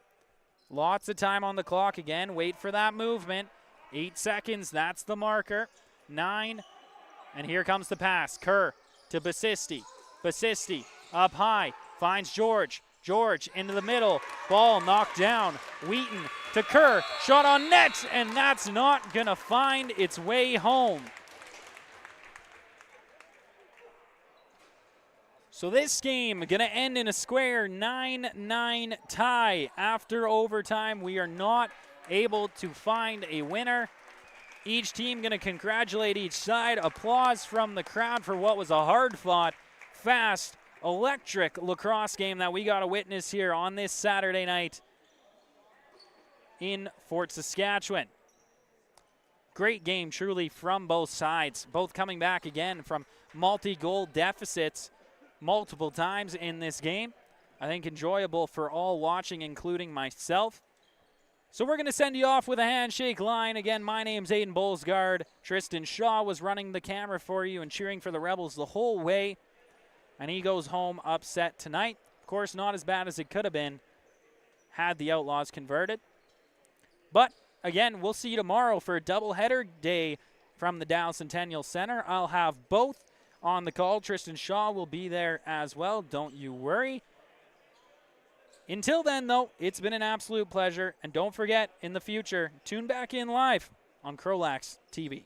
Lots of time on the clock again. Wait for that movement. 8 seconds, that's the marker. 9, and here comes the pass. Kerr to Basisti. Basisti up high, finds George. George into the middle. Ball knocked down. Wheaton to Kerr. Shot on net, and that's not going to find its way home. So this game going to end in a square 9-9 tie. After overtime, we are not able to find a winner. Each team going to congratulate each side. Applause from the crowd for what was a hard-fought, fast, electric lacrosse game that we got to witness here on this Saturday night in Fort Saskatchewan. Great game, truly, from both sides. Both coming back again from multi-goal deficits multiple times in this game. I think enjoyable for all watching, including myself. So we're going to send you off with a handshake line. Again, my name's Aiden Bolsgaard. Tristan Shaw was running the camera for you and cheering for the Rebels the whole way. And he goes home upset tonight. Of course, not as bad as it could have been had the Outlaws converted. But, again, we'll see you tomorrow for a doubleheader day from the Dow Centennial Center. I'll have both on the call. Tristan Shaw will be there as well. Don't you worry. Until then, though, it's been an absolute pleasure. And don't forget, in the future, tune back in live on CROW LAX TV.